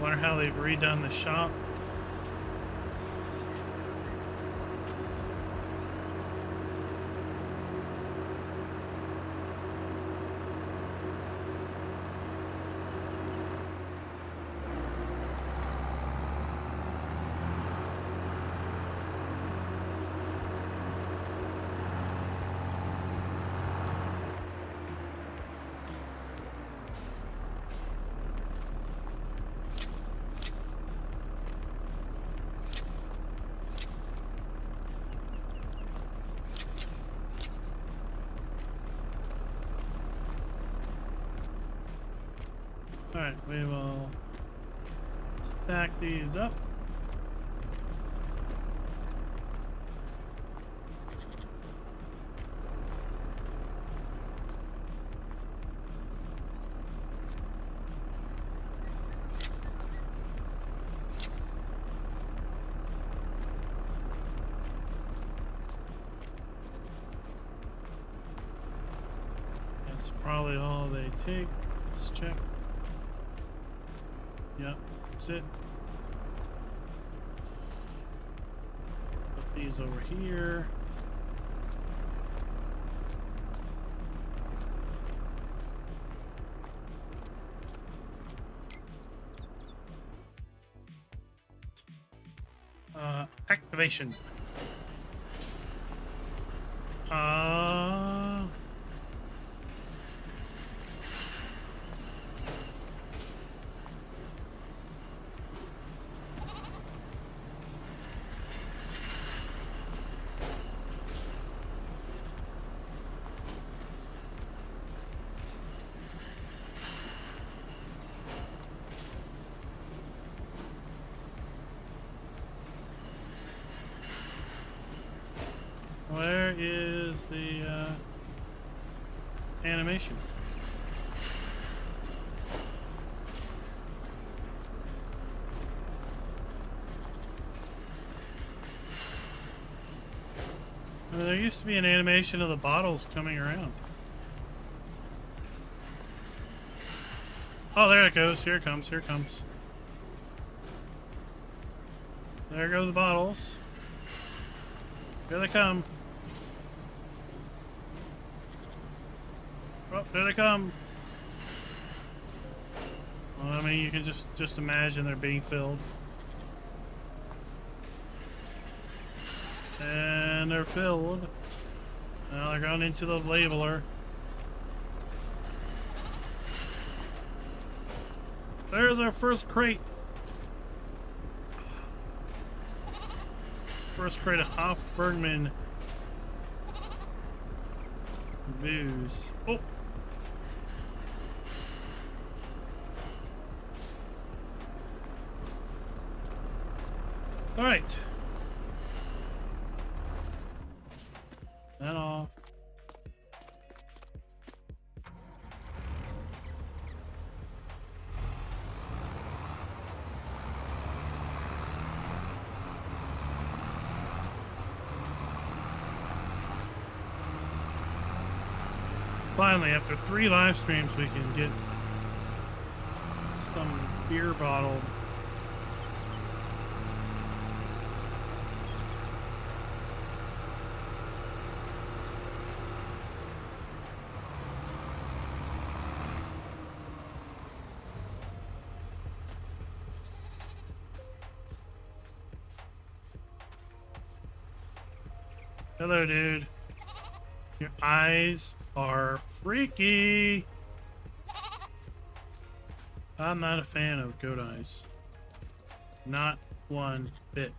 Wonder how they've redone the shop. Alright, we will stack these up. That's probably all they take. Let's check. Yep, that's it. Put these over here. Activation. Where is the animation? I mean, there used to be an animation of the bottles coming around. Oh, there it goes. Here it comes. Here it comes. There go the bottles. Here they come. Oh, there they come. Well, I mean, you can just imagine they're being filled. And they're filled. Now they're going into the labeler. There's our first crate. First crate of Hof Bergmann booze. Oh. All right. That off. Finally, after 3 live streams, we can get some beer bottled. Hello, dude. Your eyes are freaky. I'm not a fan of goat eyes. Not one bit.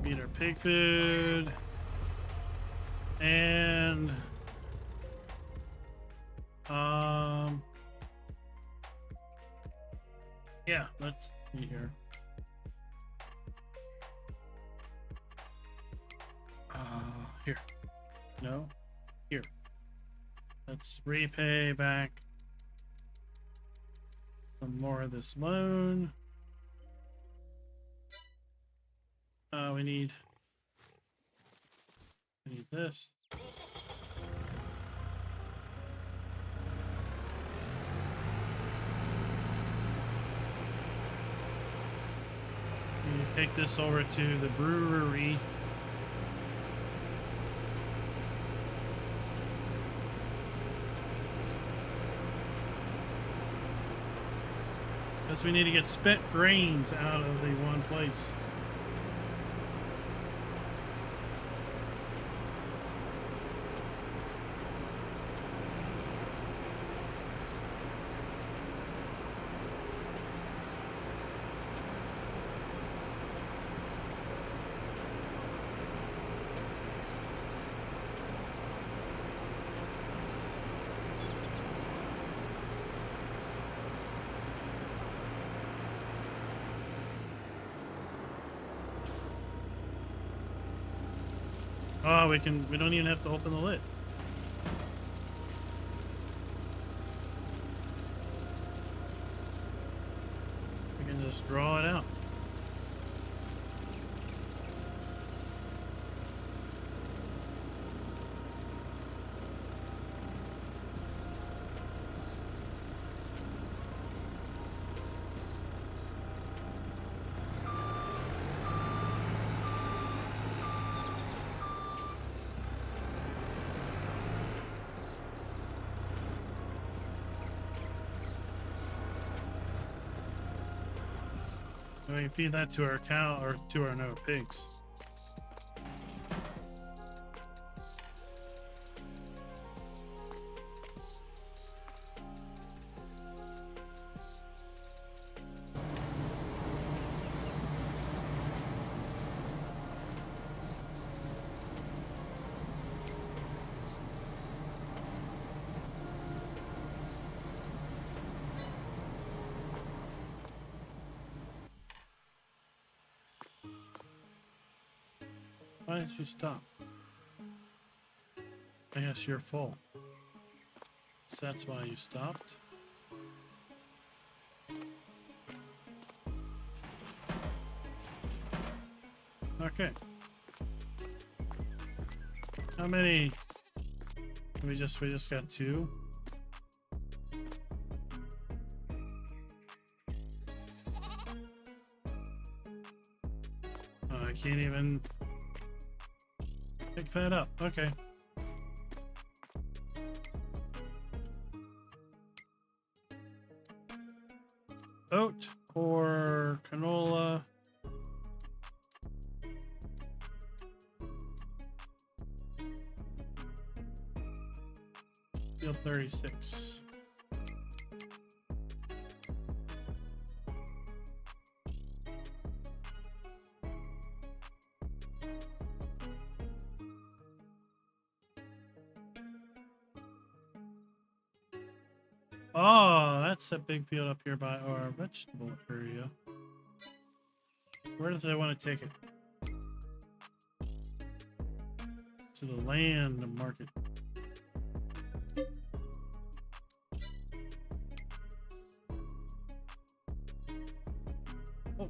Eat our pig food. And yeah, let's see here. Here. No. Here. Let's repay back some more of this loan. We need this. We need to take this over to the brewery. Because we need to get spent grains out of the one place. Oh, we don't even have to open the lid. We can just draw it out. We can feed that to our cow or to our pigs. Why did you stop? I guess you're full. So that's why you stopped. Okay. How many? We just got 2. I can't even pick that up. Okay. Oat or canola. Field 36. Oh, that's a big field up here by our vegetable area. Where does I want to take it? To the land market. Oh.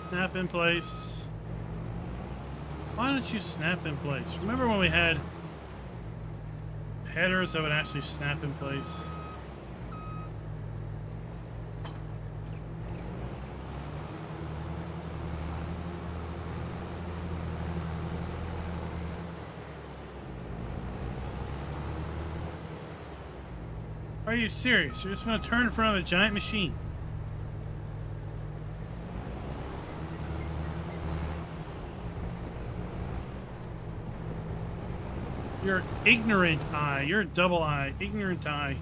Snap in place. Why don't you snap in place? Remember when we had headers that would actually snap in place? Are you serious? You're just going to turn in front of a giant machine? You're ignorant eye. You're a double eye. Ignorant eye.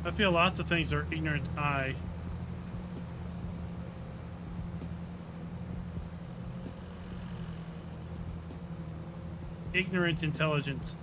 I feel lots of things are ignorant eye. Ignorant intelligence.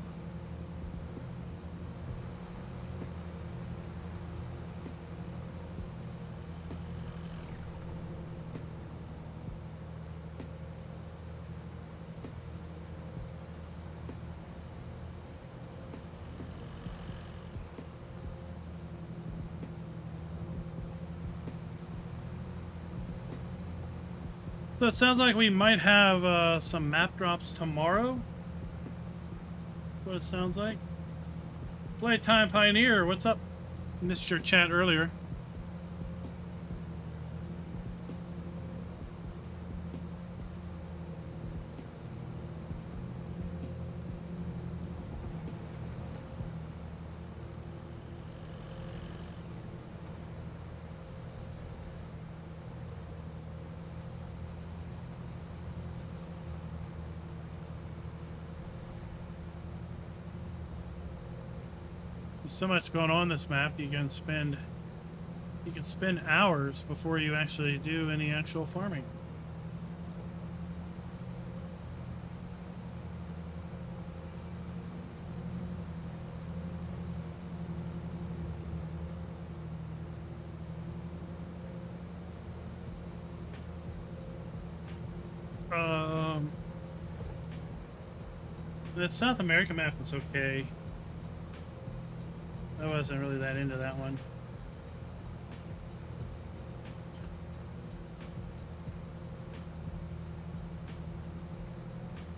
So it sounds like we might have some map drops tomorrow. What it sounds like. Playtime Pioneer, what's up? Missed your chat earlier. There's so much going on this map. You can spend hours before you actually do any actual farming. The South America map is okay. I wasn't really that into that one.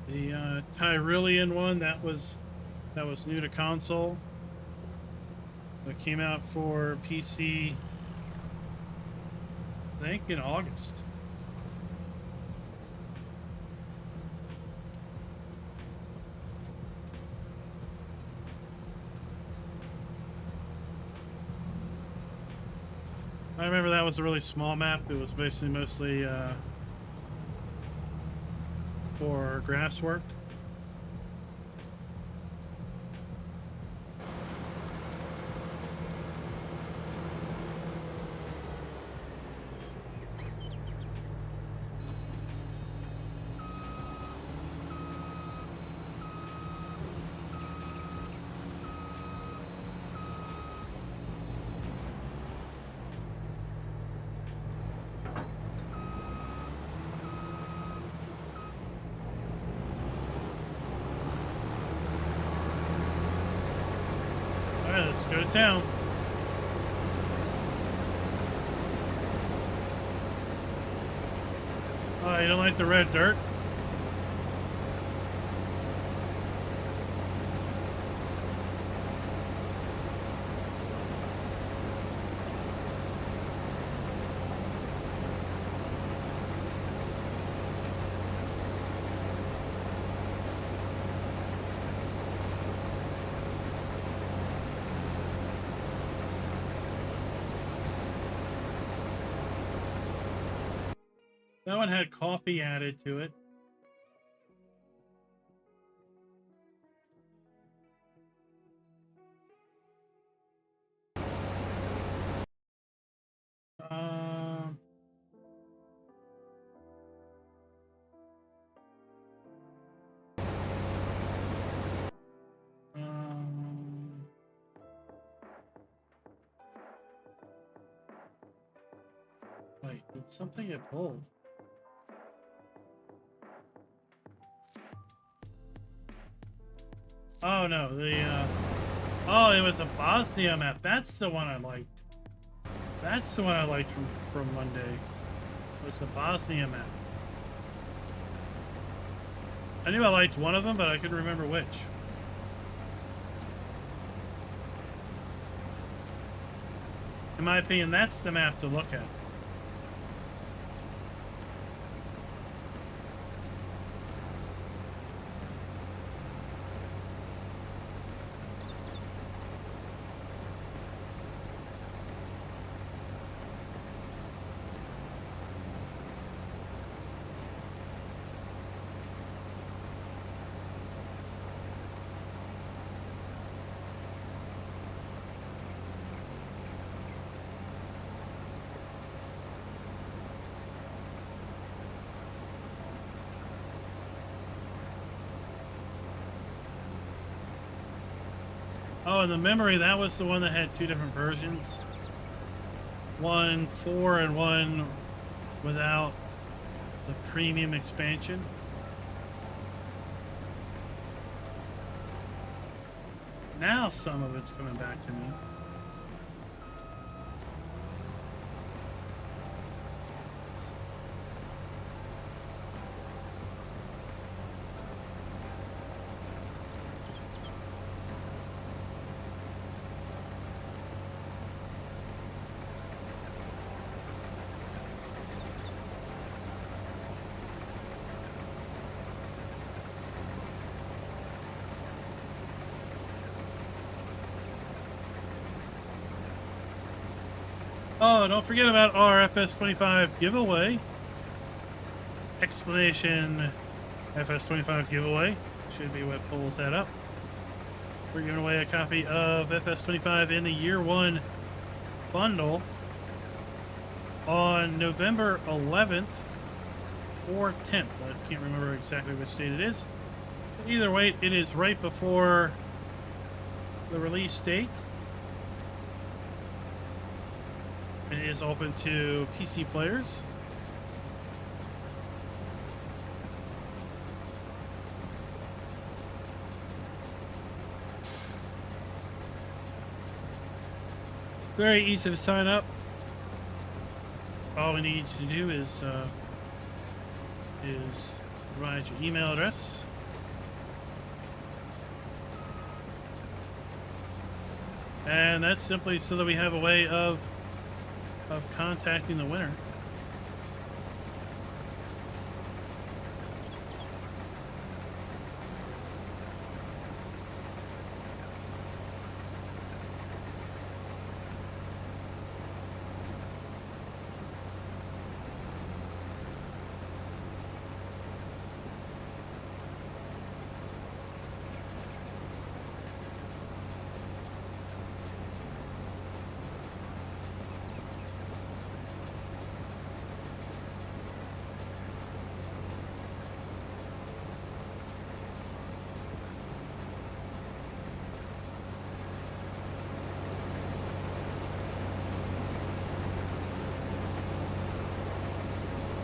The Tyrolean one that was new to console. That came out for PC, I think, in August. I remember that was a really small map. It was basically mostly for grass work. Alright, let's go to town. Oh, you don't like the red dirt? That one had coffee added to it. Um, um, wait, did something get pulled? Oh no, oh, it was a Bosnia map. That's the one I liked. That's the one I liked from Monday. It was the Bosnia map. I knew I liked one of them, but I couldn't remember which. In my opinion, that's the map to look at. Oh, and the memory, that was the one that had two different versions. One for and one without the premium expansion. Now some of it's coming back to me. Oh, don't forget about our FS25 giveaway. Explanation FS25 giveaway should be what pulls that up. We're giving away a copy of FS25 in the Year 1 bundle on November 11th or 10th. I can't remember exactly which date it is. But either way, it is right before the release date. It is open to PC players. Very easy to sign up. All we need you to do is provide your email address. And that's simply so that we have a way of contacting the winner.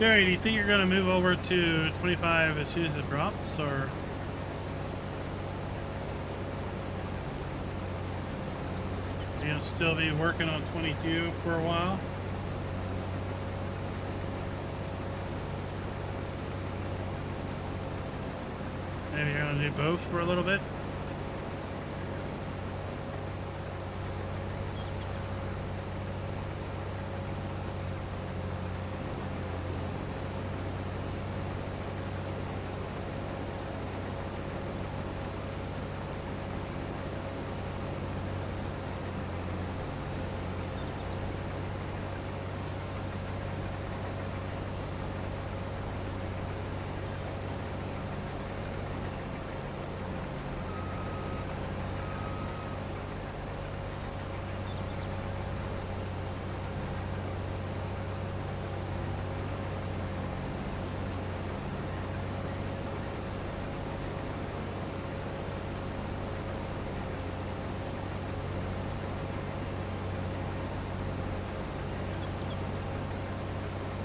Gary, do you think you're going to move over to 25 as soon as it drops, or? You'll still be working on 22 for a while? Maybe you're going to do both for a little bit?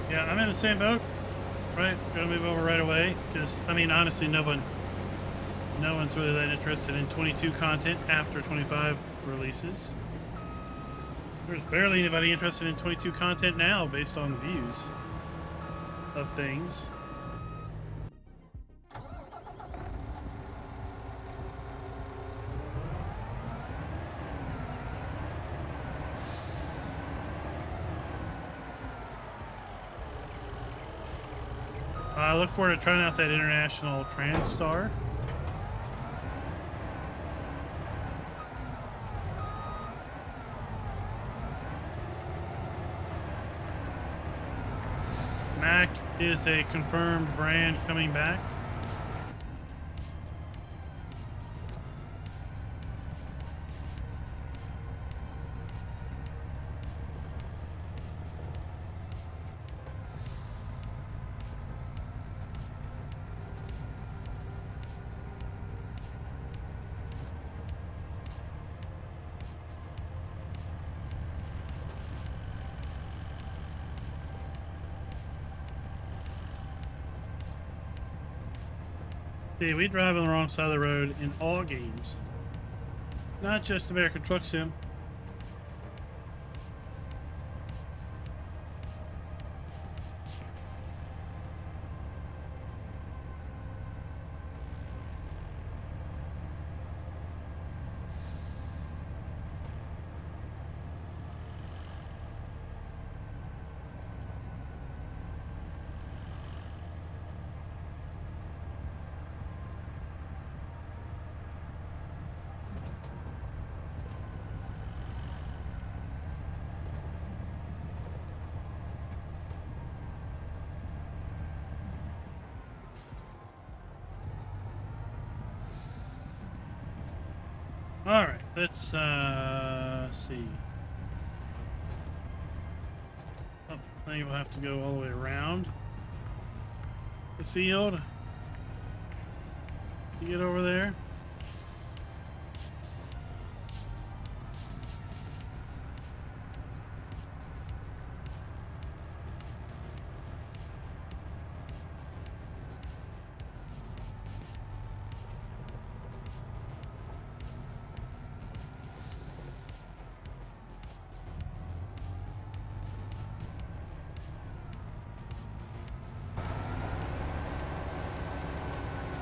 Yeah, I'm in the same boat, right? Gonna move over right away, because, I mean, honestly, no one's really that interested in 22 content after 25 releases. There's barely anybody interested in 22 content now, based on views of things. I look forward to trying out that international TransStar. Mac is a confirmed brand coming back. See, we drive on the wrong side of the road in all games. Not just American Truck Sim. All right, let's see. Oh, I think we'll have to go all the way around the field to get over there.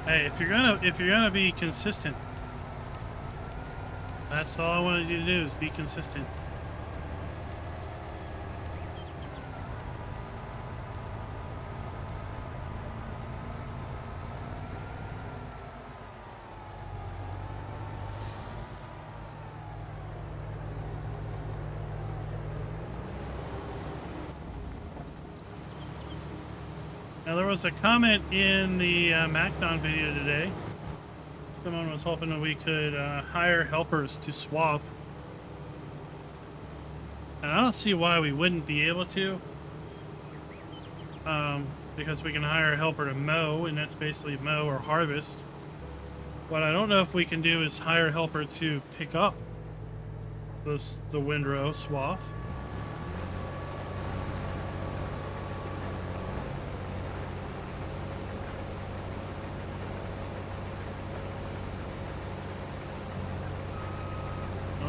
Hey, if you're gonna be consistent, that's all I wanted you to do is be consistent. Now, there was a comment in the MacDon video today. Someone was hoping that we could hire helpers to swath. And I don't see why we wouldn't be able to. Because we can hire a helper to mow, and that's basically mow or harvest. What I don't know if we can do is hire a helper to pick up the windrow swath.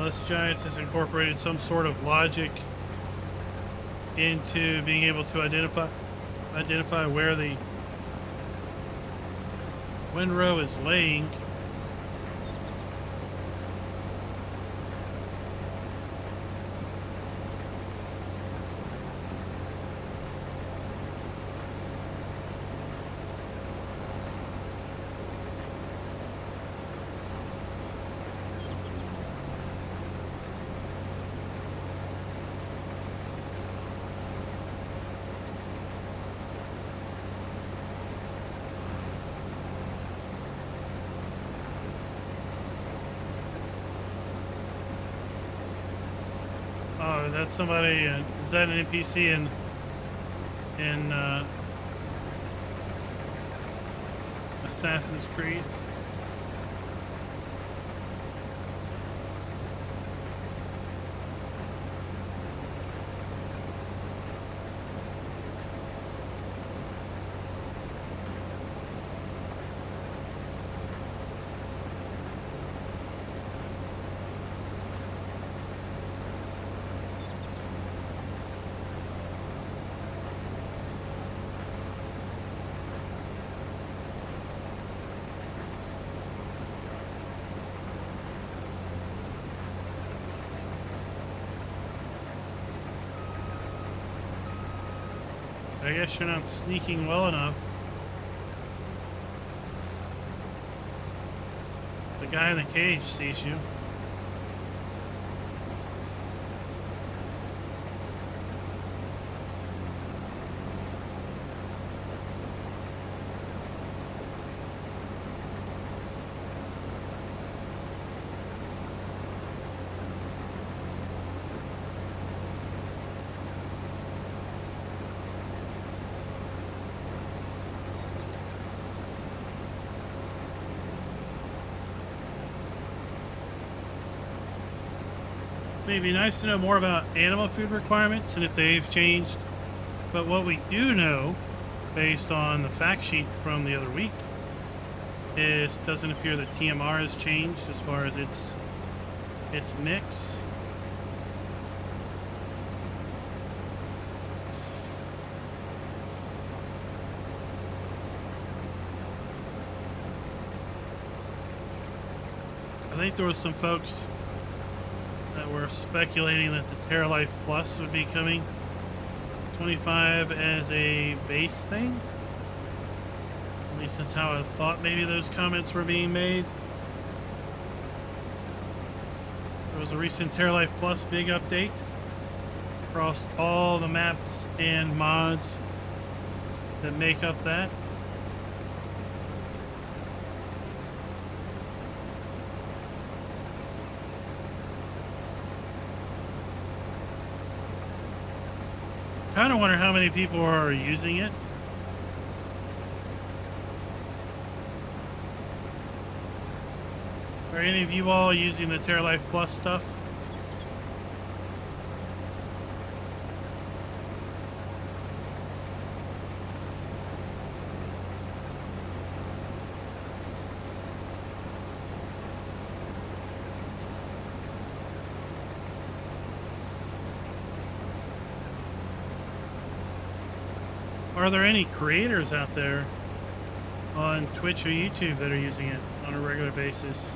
Unless Giants has incorporated some sort of logic into being able to identify where the windrow is laying. Oh, that's somebody. Is that an NPC in Assassin's Creed? I guess you're not sneaking well enough. The guy in the cage sees you. It'd be nice to know more about animal food requirements and if they've changed. But what we do know, based on the fact sheet from the other week, is it doesn't appear that TMR has changed as far as its mix. I think there was some folks that were speculating that the TerraLife Plus would be coming 25 as a base thing. At least that's how I thought maybe those comments were being made. There was a recent TerraLife Plus big update across all the maps and mods that make up that. Kind of wonder how many people are using it. Are any of you all using the TerraLife Plus stuff? Are there any creators out there on Twitch or YouTube that are using it on a regular basis?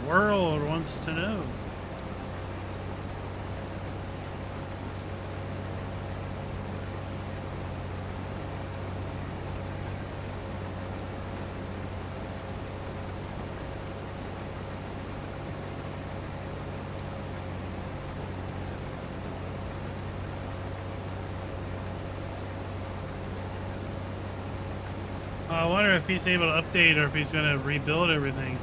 World wants to know. I wonder if he's able to update or if he's going to rebuild everything.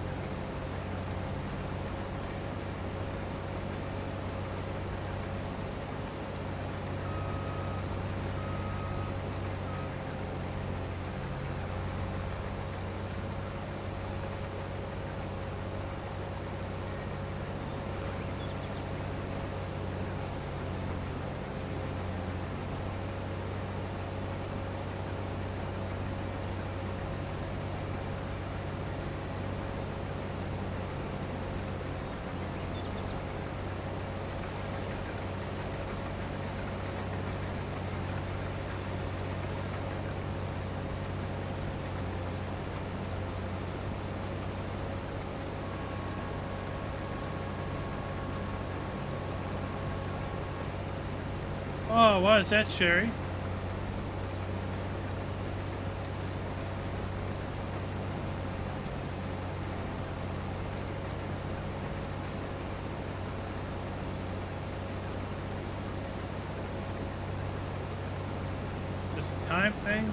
Oh, what is that, Sherry? Just a time thing?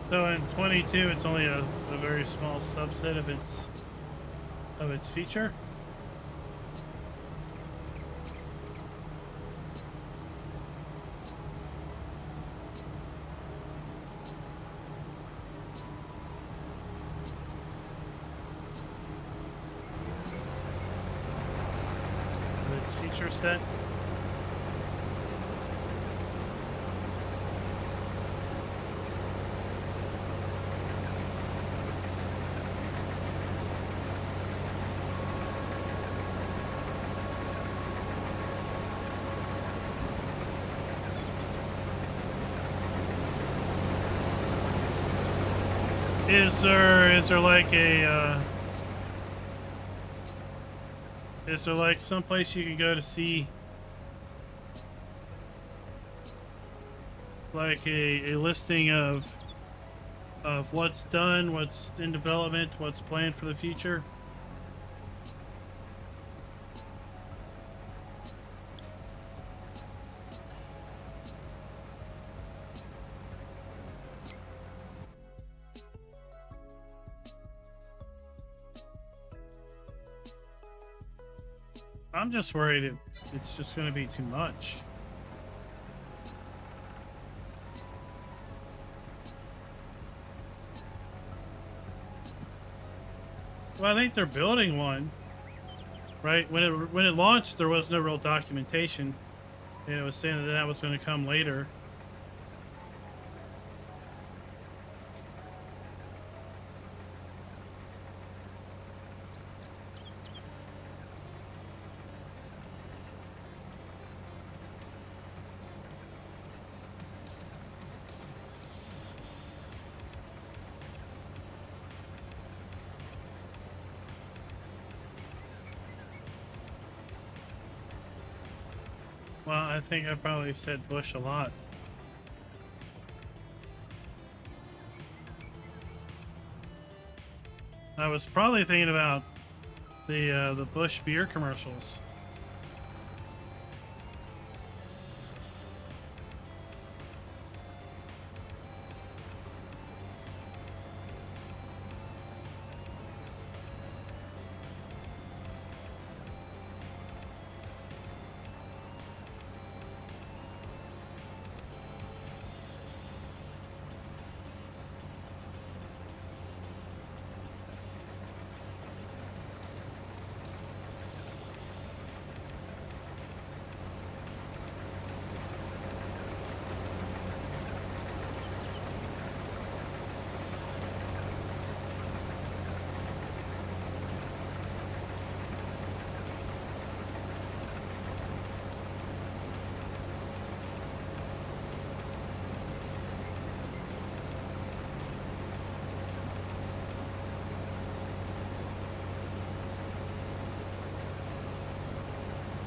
So in 22, it's only a very small subset of its feature. Of its feature set. Is there like a is there like someplace you can go to see like a listing of what's done, what's in development, what's planned for the future? I'm just worried it's just going to be too much. Well, I think they're building one, right? When it launched, there was no real documentation, and it was saying that was going to come later. Well, I think I probably said Bush a lot. I was probably thinking about the Bush beer commercials.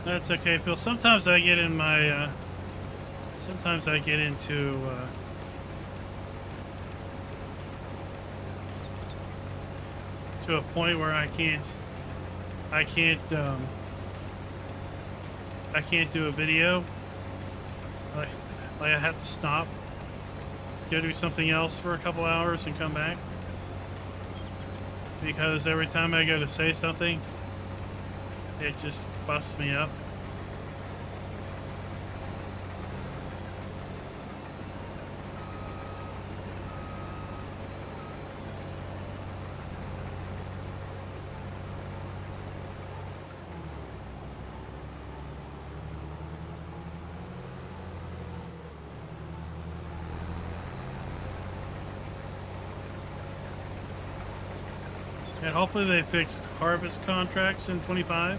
That's okay, Phil. Sometimes I get in my, sometimes I get into, to a point where I can't do a video. Like I have to stop. go do something else for a couple hours and come back. Because every time I go to say something, it just busts me up. And hopefully they fixed harvest contracts in 25.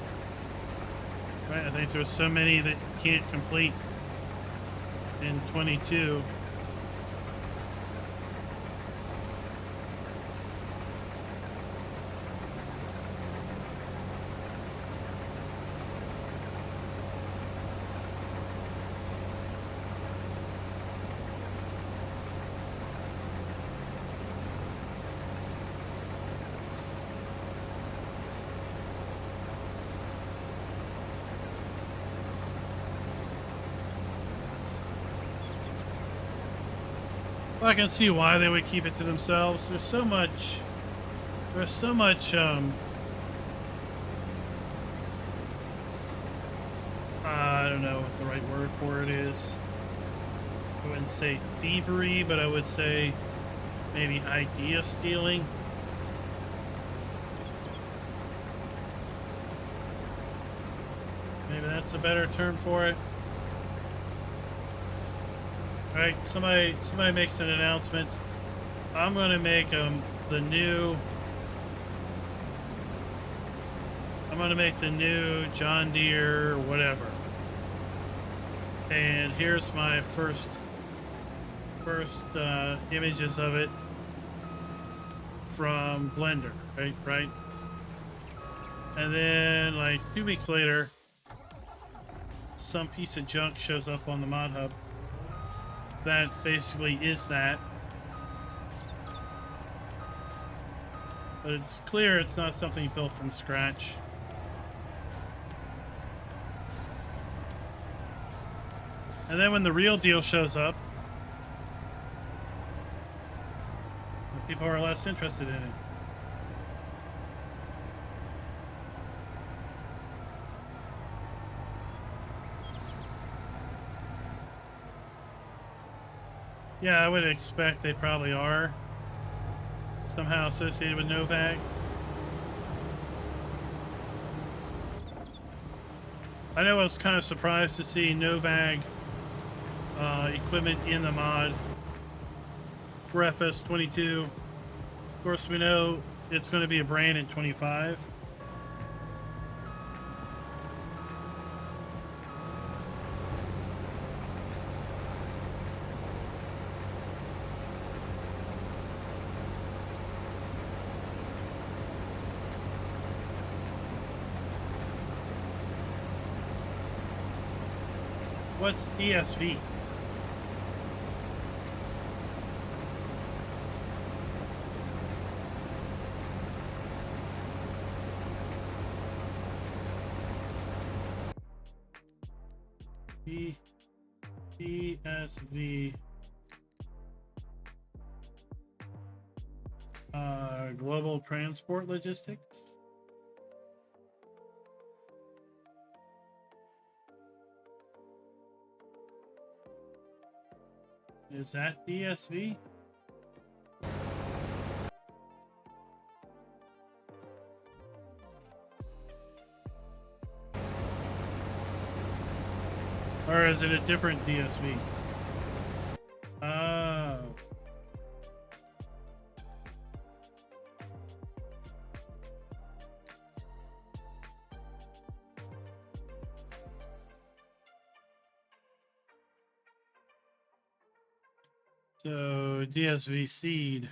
Right, I think there's so many that you can't complete in 22. Well, I can see why they would keep it to themselves. There's so much, I don't know what the right word for it is. I wouldn't say thievery, but I would say maybe idea stealing. Maybe that's a better term for it. Right, somebody makes an announcement. I'm gonna make I'm gonna make the new John Deere whatever. And here's my first images of it from Blender, right? And then like 2 weeks later, some piece of junk shows up on the mod hub. That basically is that. But it's clear it's not something built from scratch. And then when the real deal shows up, people are less interested in it. Yeah, I would expect they probably are somehow associated with Novag. I know I was kind of surprised to see Novag equipment in the mod for FS22. Of course, we know it's going to be a brand in 25. What's DSV? DSV. Global Transport Logistics. Is that DSV? Or is it a different DSV? Oh. So DSV seed.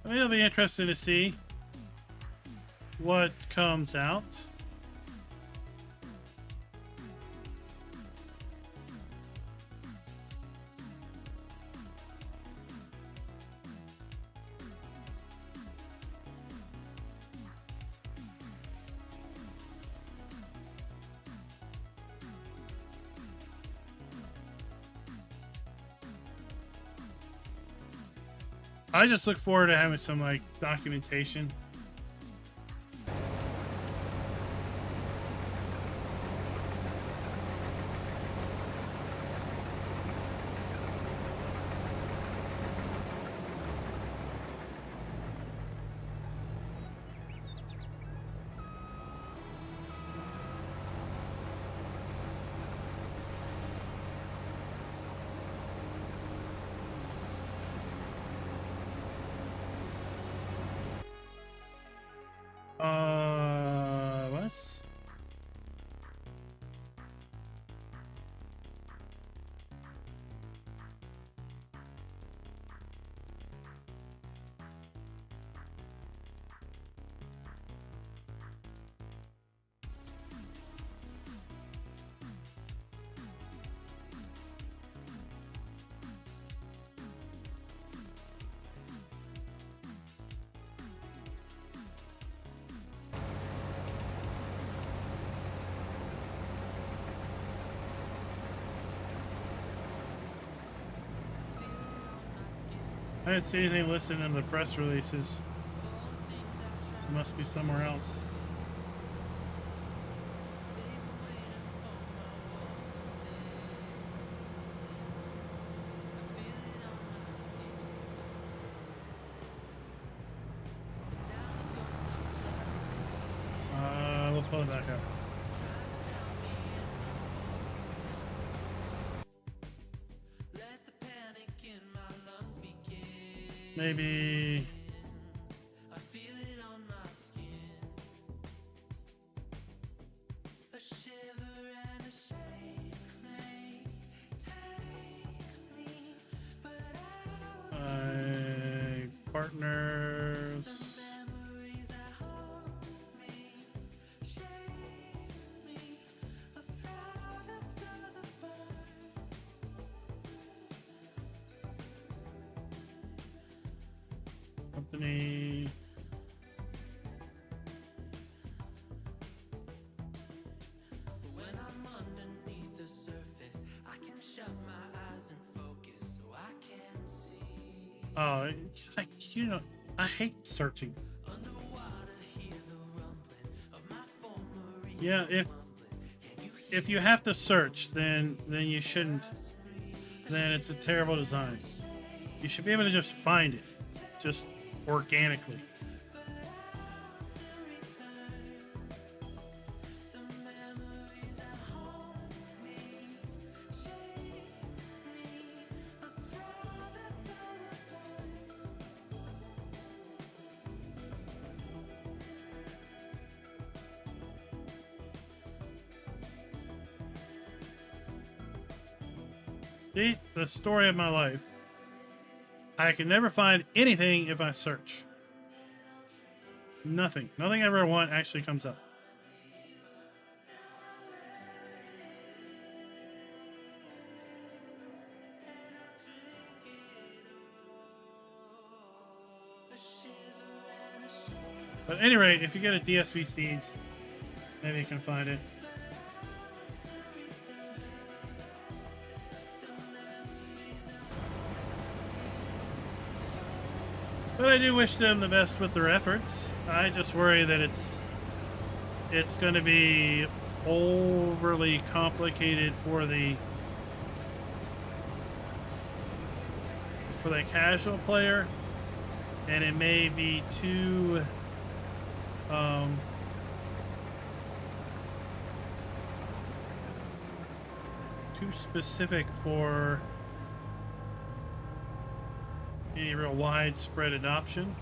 I mean, it'll be interesting to see what comes out. I just look forward to having some like documentation. What? I didn't see anything listed in the press releases. So it must be somewhere else. We'll pull it back up. Maybe partners. Company. When I'm underneath the surface, I can shut my eyes and focus so I can see. Oh, you know, I hate searching. Underwater, hear the rumbling of my former. Yeah, if you have to search, then you shouldn't. Then it's a terrible design. You should be able to just find it, just organically. See, the story of my life. I can never find anything if I search. Nothing. Nothing I ever want actually comes up. But at any rate, if you get a DSV seed, maybe you can find it. But I do wish them the best with their efforts. I just worry that it's going to be overly complicated for the casual player, and it may be too specific for any real widespread adoption.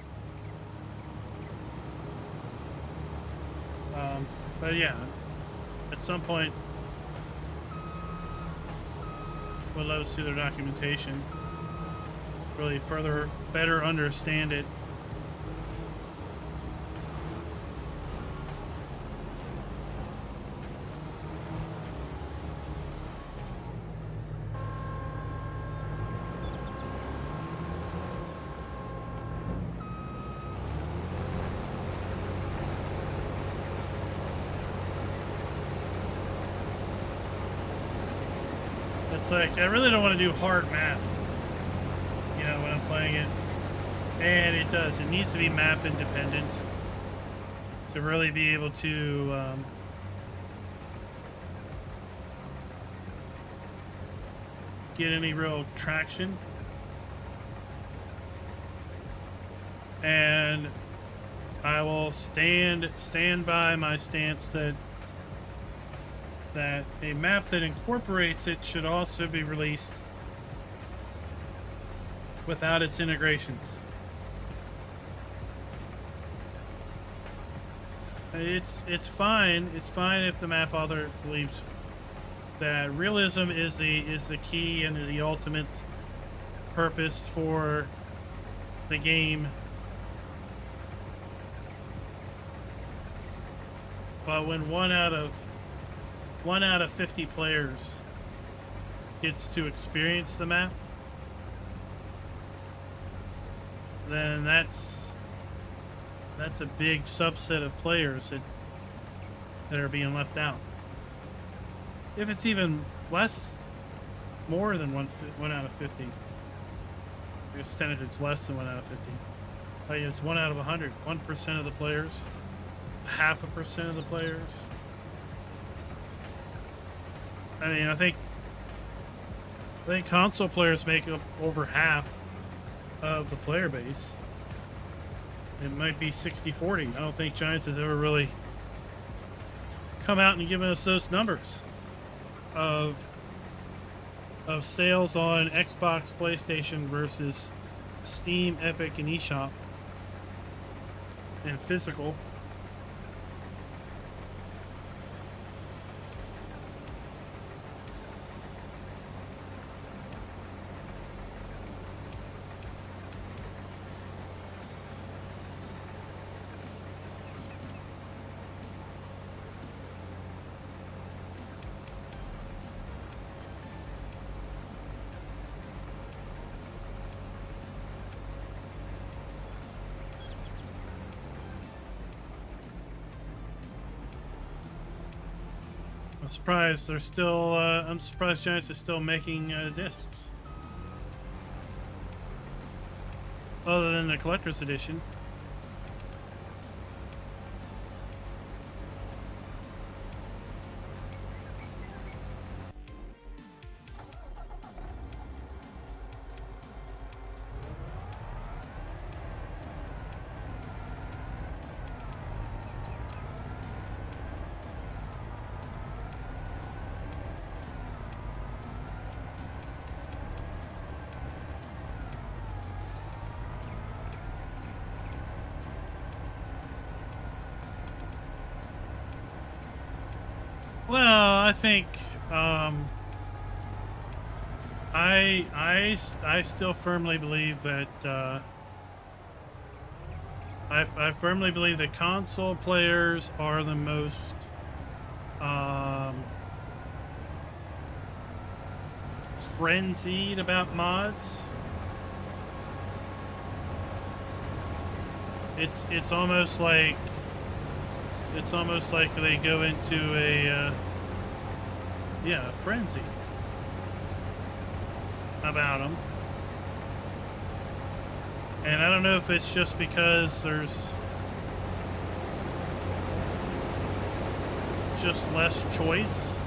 But yeah, at some point, we'll love to see their documentation, really better understand it, It's like, I really don't want to do hard map, you know, when I'm playing it. And it does. It needs to be map independent to really be able to get any real traction. And I will stand by my stance that a map that incorporates it should also be released without its integrations. It's fine. It's fine if the map author believes that realism is the key and the ultimate purpose for the game. But when one out of 50 players gets to experience the map, then that's a big subset of players that are being left out. If it's even more than one out of 50. I guess technically it's less than 1 out of 50. Like it's 1 out of 100. 1% of the players. 0.5% of the players. I mean, I think console players make up over half of the player base. It might be 60-40. I don't think Giants has ever really come out and given us those numbers of sales on Xbox, PlayStation versus Steam, Epic, and eShop and physical. I'm surprised they're still. I'm surprised Giants is still making discs, other than the collector's edition. Well, I think I still firmly believe that I firmly believe that console players are the most frenzied about mods. It's almost like they go into a frenzy about them. And I don't know if it's just because there's just less choice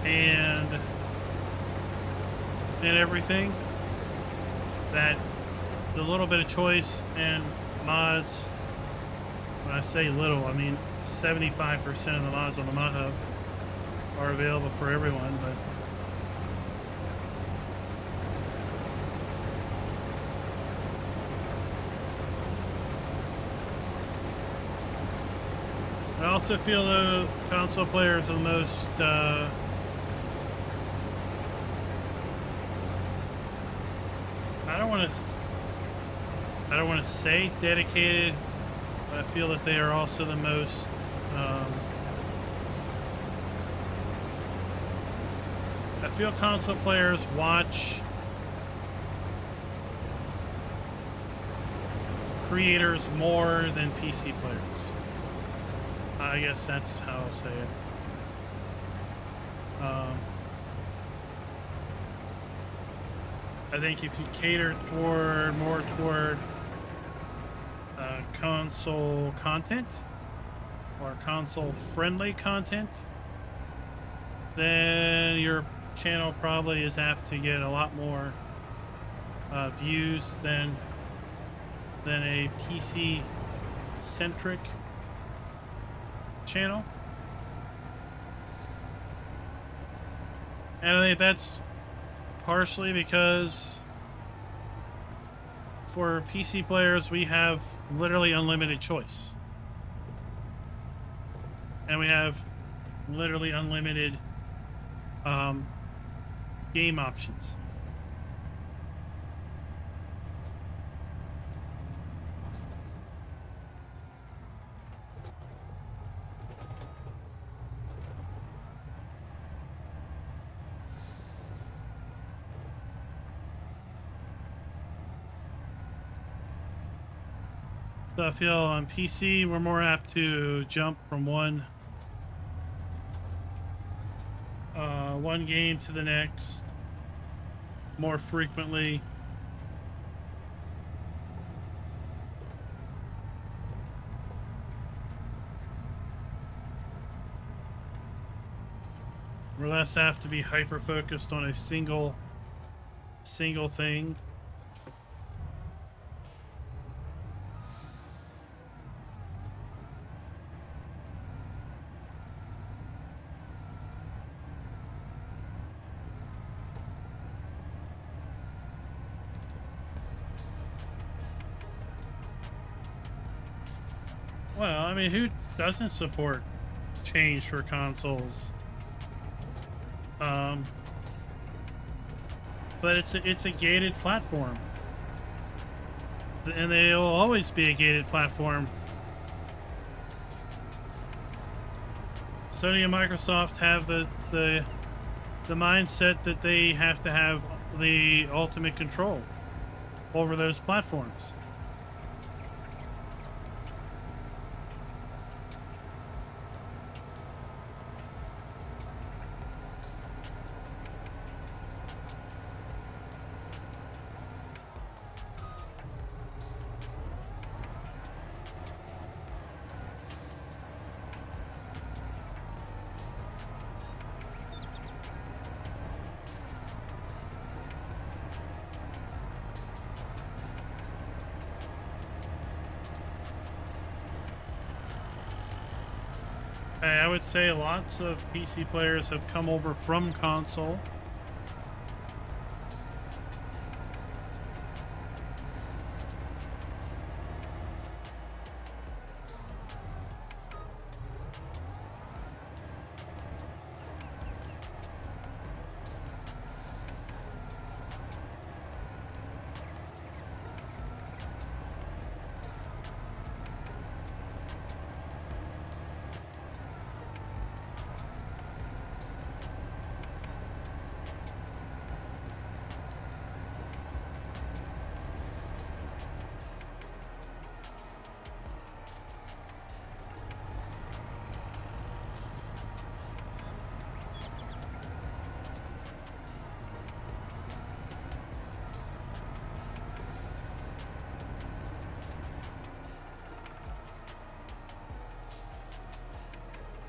and everything, that the little bit of choice and mods, when I say little, I mean 75% of the mods on the Mod Hub are available for everyone, but I also feel the console players are the most I don't want to say dedicated, but I feel that they are also the most I feel console players watch creators more than PC players. I guess that's how I'll say it. I think if you cater toward more toward console content or console friendly content, then your channel probably is apt to get a lot more views than a PC centric channel. And I think that's partially because for PC players, we have literally unlimited choice. And we have literally unlimited game options. So I feel on PC, we're more apt to jump from one game to the next more frequently. We're less apt to be hyper focused on a single thing. Well, I mean, who doesn't support change for consoles? But it's a gated platform, and they'll always be a gated platform. Sony and Microsoft have the mindset that they have to have the ultimate control over those platforms. I would say lots of PC players have come over from console.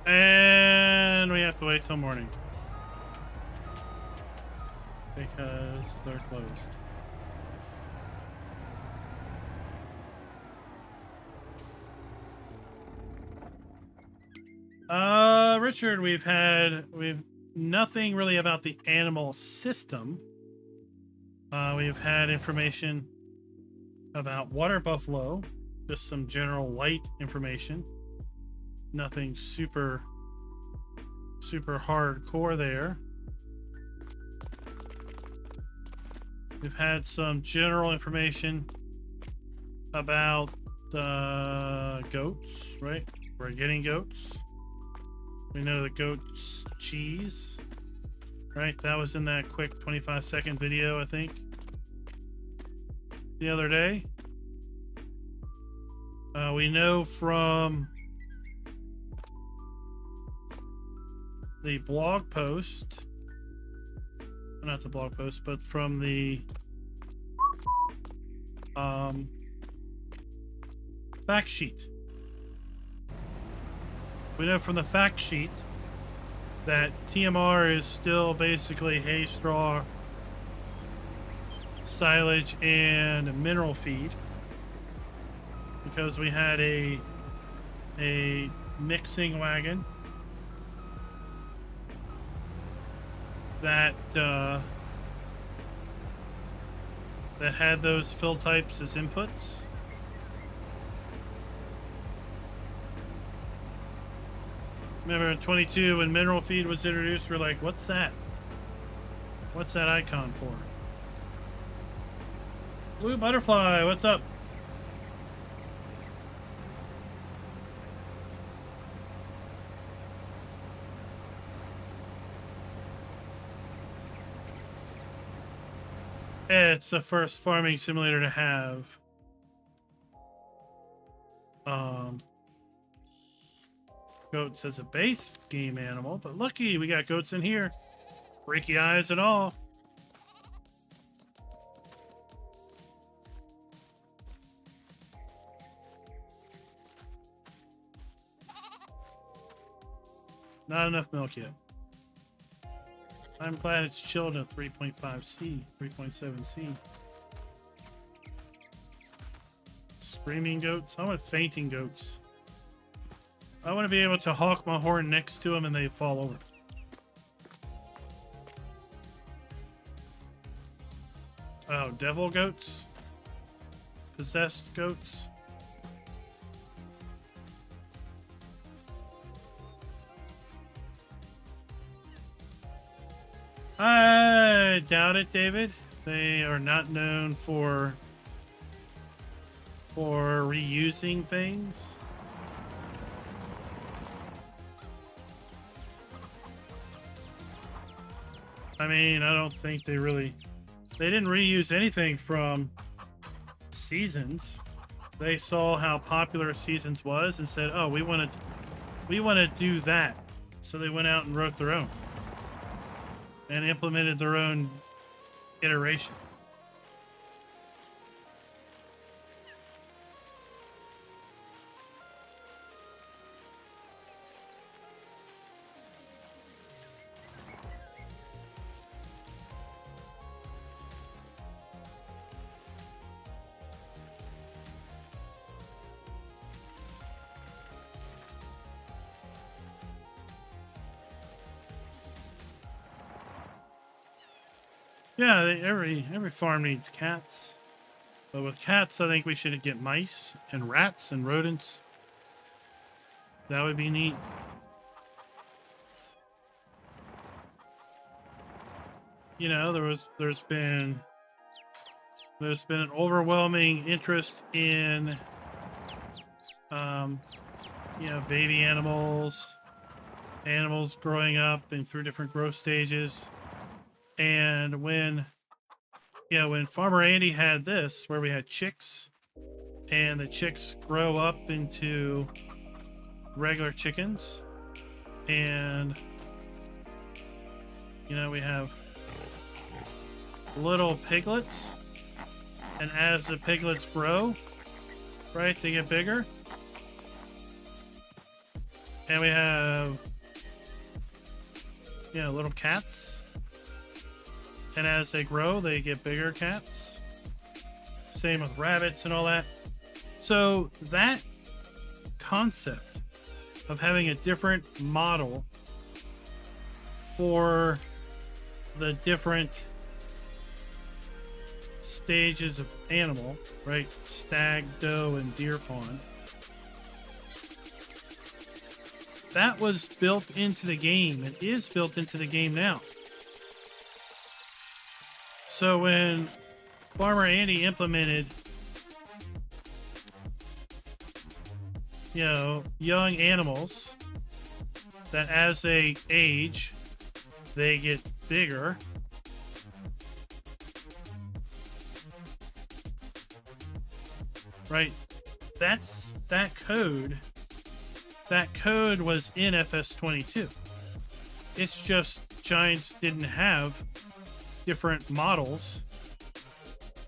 And we have to wait till morning because they're closed. Richard, we've nothing really about the animal system. We've had information about water buffalo, just some general light information. Nothing super hardcore there. We've had some general information about goats, right? We're getting goats. We know the goat's cheese, right? That was in that quick 25-second video, I think, the other day. We know from the blog post, not the blog post, but from the fact sheet. We know from the fact sheet that TMR is still basically hay, straw, silage, and mineral feed, because we had a mixing wagon that that had those fill types as inputs. Remember in 22 when mineral feed was introduced, we're like, what's that? What's that icon for? Blue butterfly, what's up? It's the first farming simulator to have goats as a base game animal, but lucky we got goats in here. Freaky eyes and all. Not enough milk yet. I'm glad it's chilled at 3.5C, 3.7C. Screaming goats? I want fainting goats. I want to be able to honk my horn next to them and they fall over. Oh, devil goats? Possessed goats? I doubt it, David. They are not known for reusing things. I mean, I don't think they didn't reuse anything from Seasons. They saw how popular Seasons was and said, "Oh, we want to do that." So they went out and wrote their own and implemented their own iteration. Yeah, every farm needs cats. But with cats, I think we should get mice and rats and rodents. That would be neat. You know, there's been an overwhelming interest in you know, baby animals growing up and through different growth stages. And when Farmer Andy had this, where we had chicks, and the chicks grow up into regular chickens, and you know, we have little piglets, and as the piglets grow, right, they get bigger, and we have, you know, little cats. And as they grow, they get bigger cats. Same with rabbits and all that. So that concept of having a different model for the different stages of animal, right? Stag, doe, and deer fawn. That was built into the game and is built into the game now. So when Farmer Andy implemented, you know, young animals that as they age, they get bigger. Right? That code was in FS22. It's just Giants didn't have different models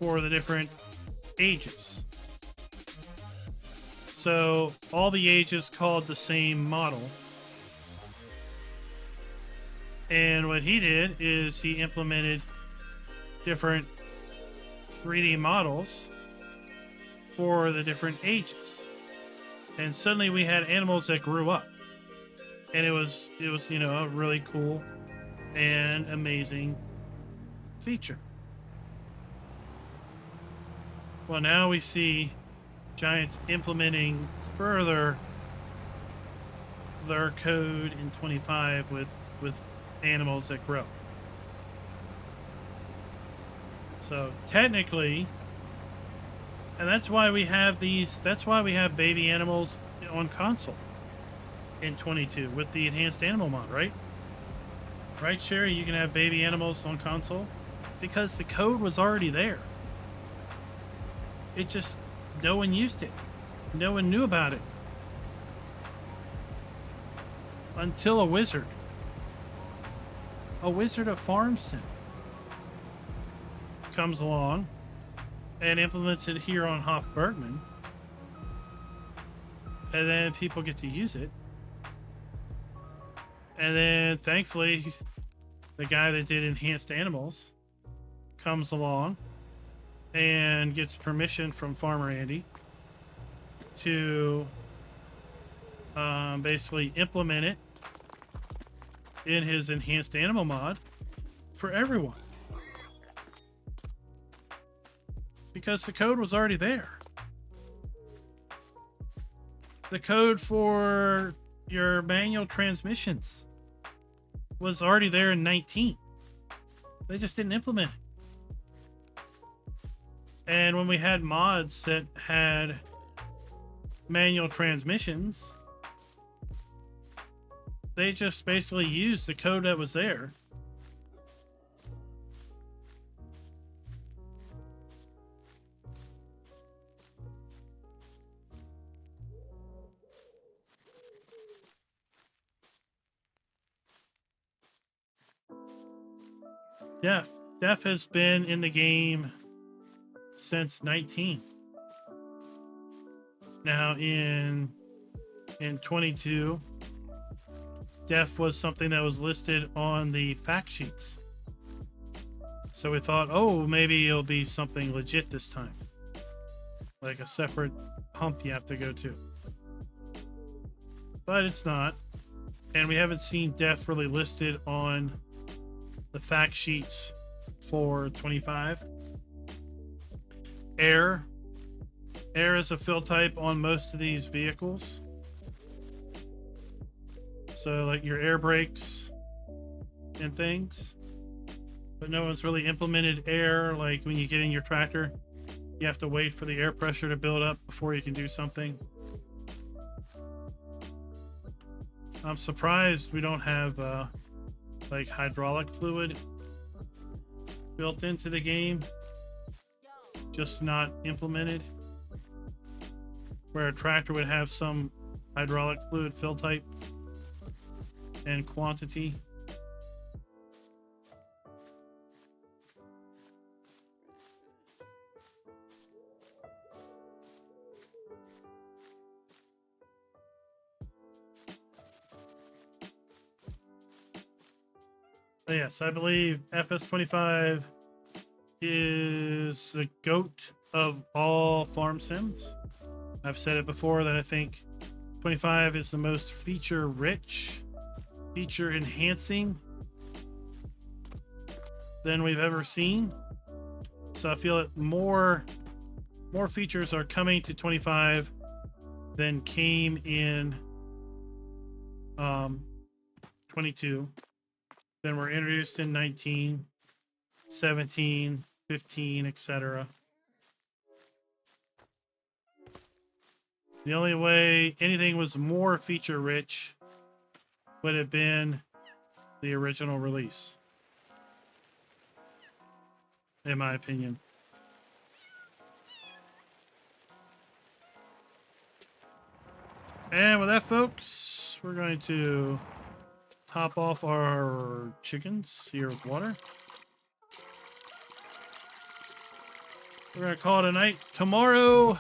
for the different ages. So all the ages called the same model. And what he did is he implemented different 3D models for the different ages. And suddenly we had animals that grew up. And it was, you know, a really cool and amazing feature. Well, now we see Giants implementing further their code in 25 with animals that grow. So technically, and that's why we have baby animals on console in 22 with the enhanced animal mod, right? Right, Sherry? You can have baby animals on console because the code was already there. It just, no one used it. No one knew about it. Until a wizard of Farm Sim comes along and implements it here on Hof Bergmann. And then people get to use it. And then thankfully, the guy that did Enhanced Animals comes along and gets permission from Farmer Andy to basically implement it in his Enhanced Animal mod for everyone. Because the code was already there. The code for your manual transmissions was already there in 19. They just didn't implement it. And when we had mods that had manual transmissions, they just basically used the code that was there. Def has been in the game since 19. Now in 22, Def was something that was listed on the fact sheets. So we thought, oh, maybe it'll be something legit this time. Like a separate hump you have to go to. But it's not. And we haven't seen Def really listed on the fact sheets for 25. Air is a fill type on most of these vehicles. So like your air brakes and things. But no one's really implemented air. Like when you get in your tractor, you have to wait for the air pressure to build up before you can do something. I'm surprised we don't have like hydraulic fluid built into the game, just not implemented, where a tractor would have some hydraulic fluid fill type and quantity. But yes, I believe FS25 is the GOAT of all farm sims. I've said it before that I think 25 is the most feature rich, feature enhancing than we've ever seen. So I feel that more features are coming to 25 than came in 22. Then were introduced in 19, 17, 15, etc. The only way anything was more feature rich would have been the original release, in my opinion. And with that, folks, we're going to top off our chickens here with water. we're gonna call it a night. Tomorrow,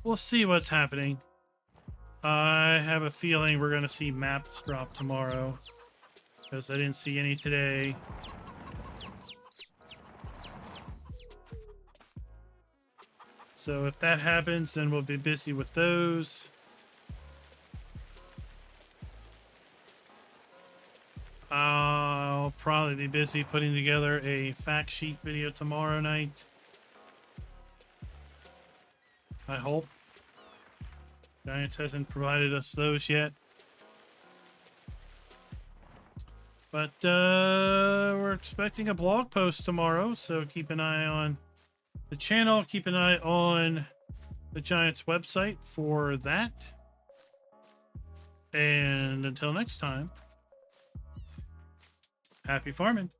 we'll see what's happening. I have a feeling we're gonna see maps drop tomorrow, because I didn't see any today. So if that happens, then we'll be busy with those. I'll probably be busy putting together a fact sheet video tomorrow night. I hope. Giants hasn't provided us those yet. But we're expecting a blog post tomorrow, so keep an eye on the channel. Keep an eye on the Giants website for that. And until next time, happy farming.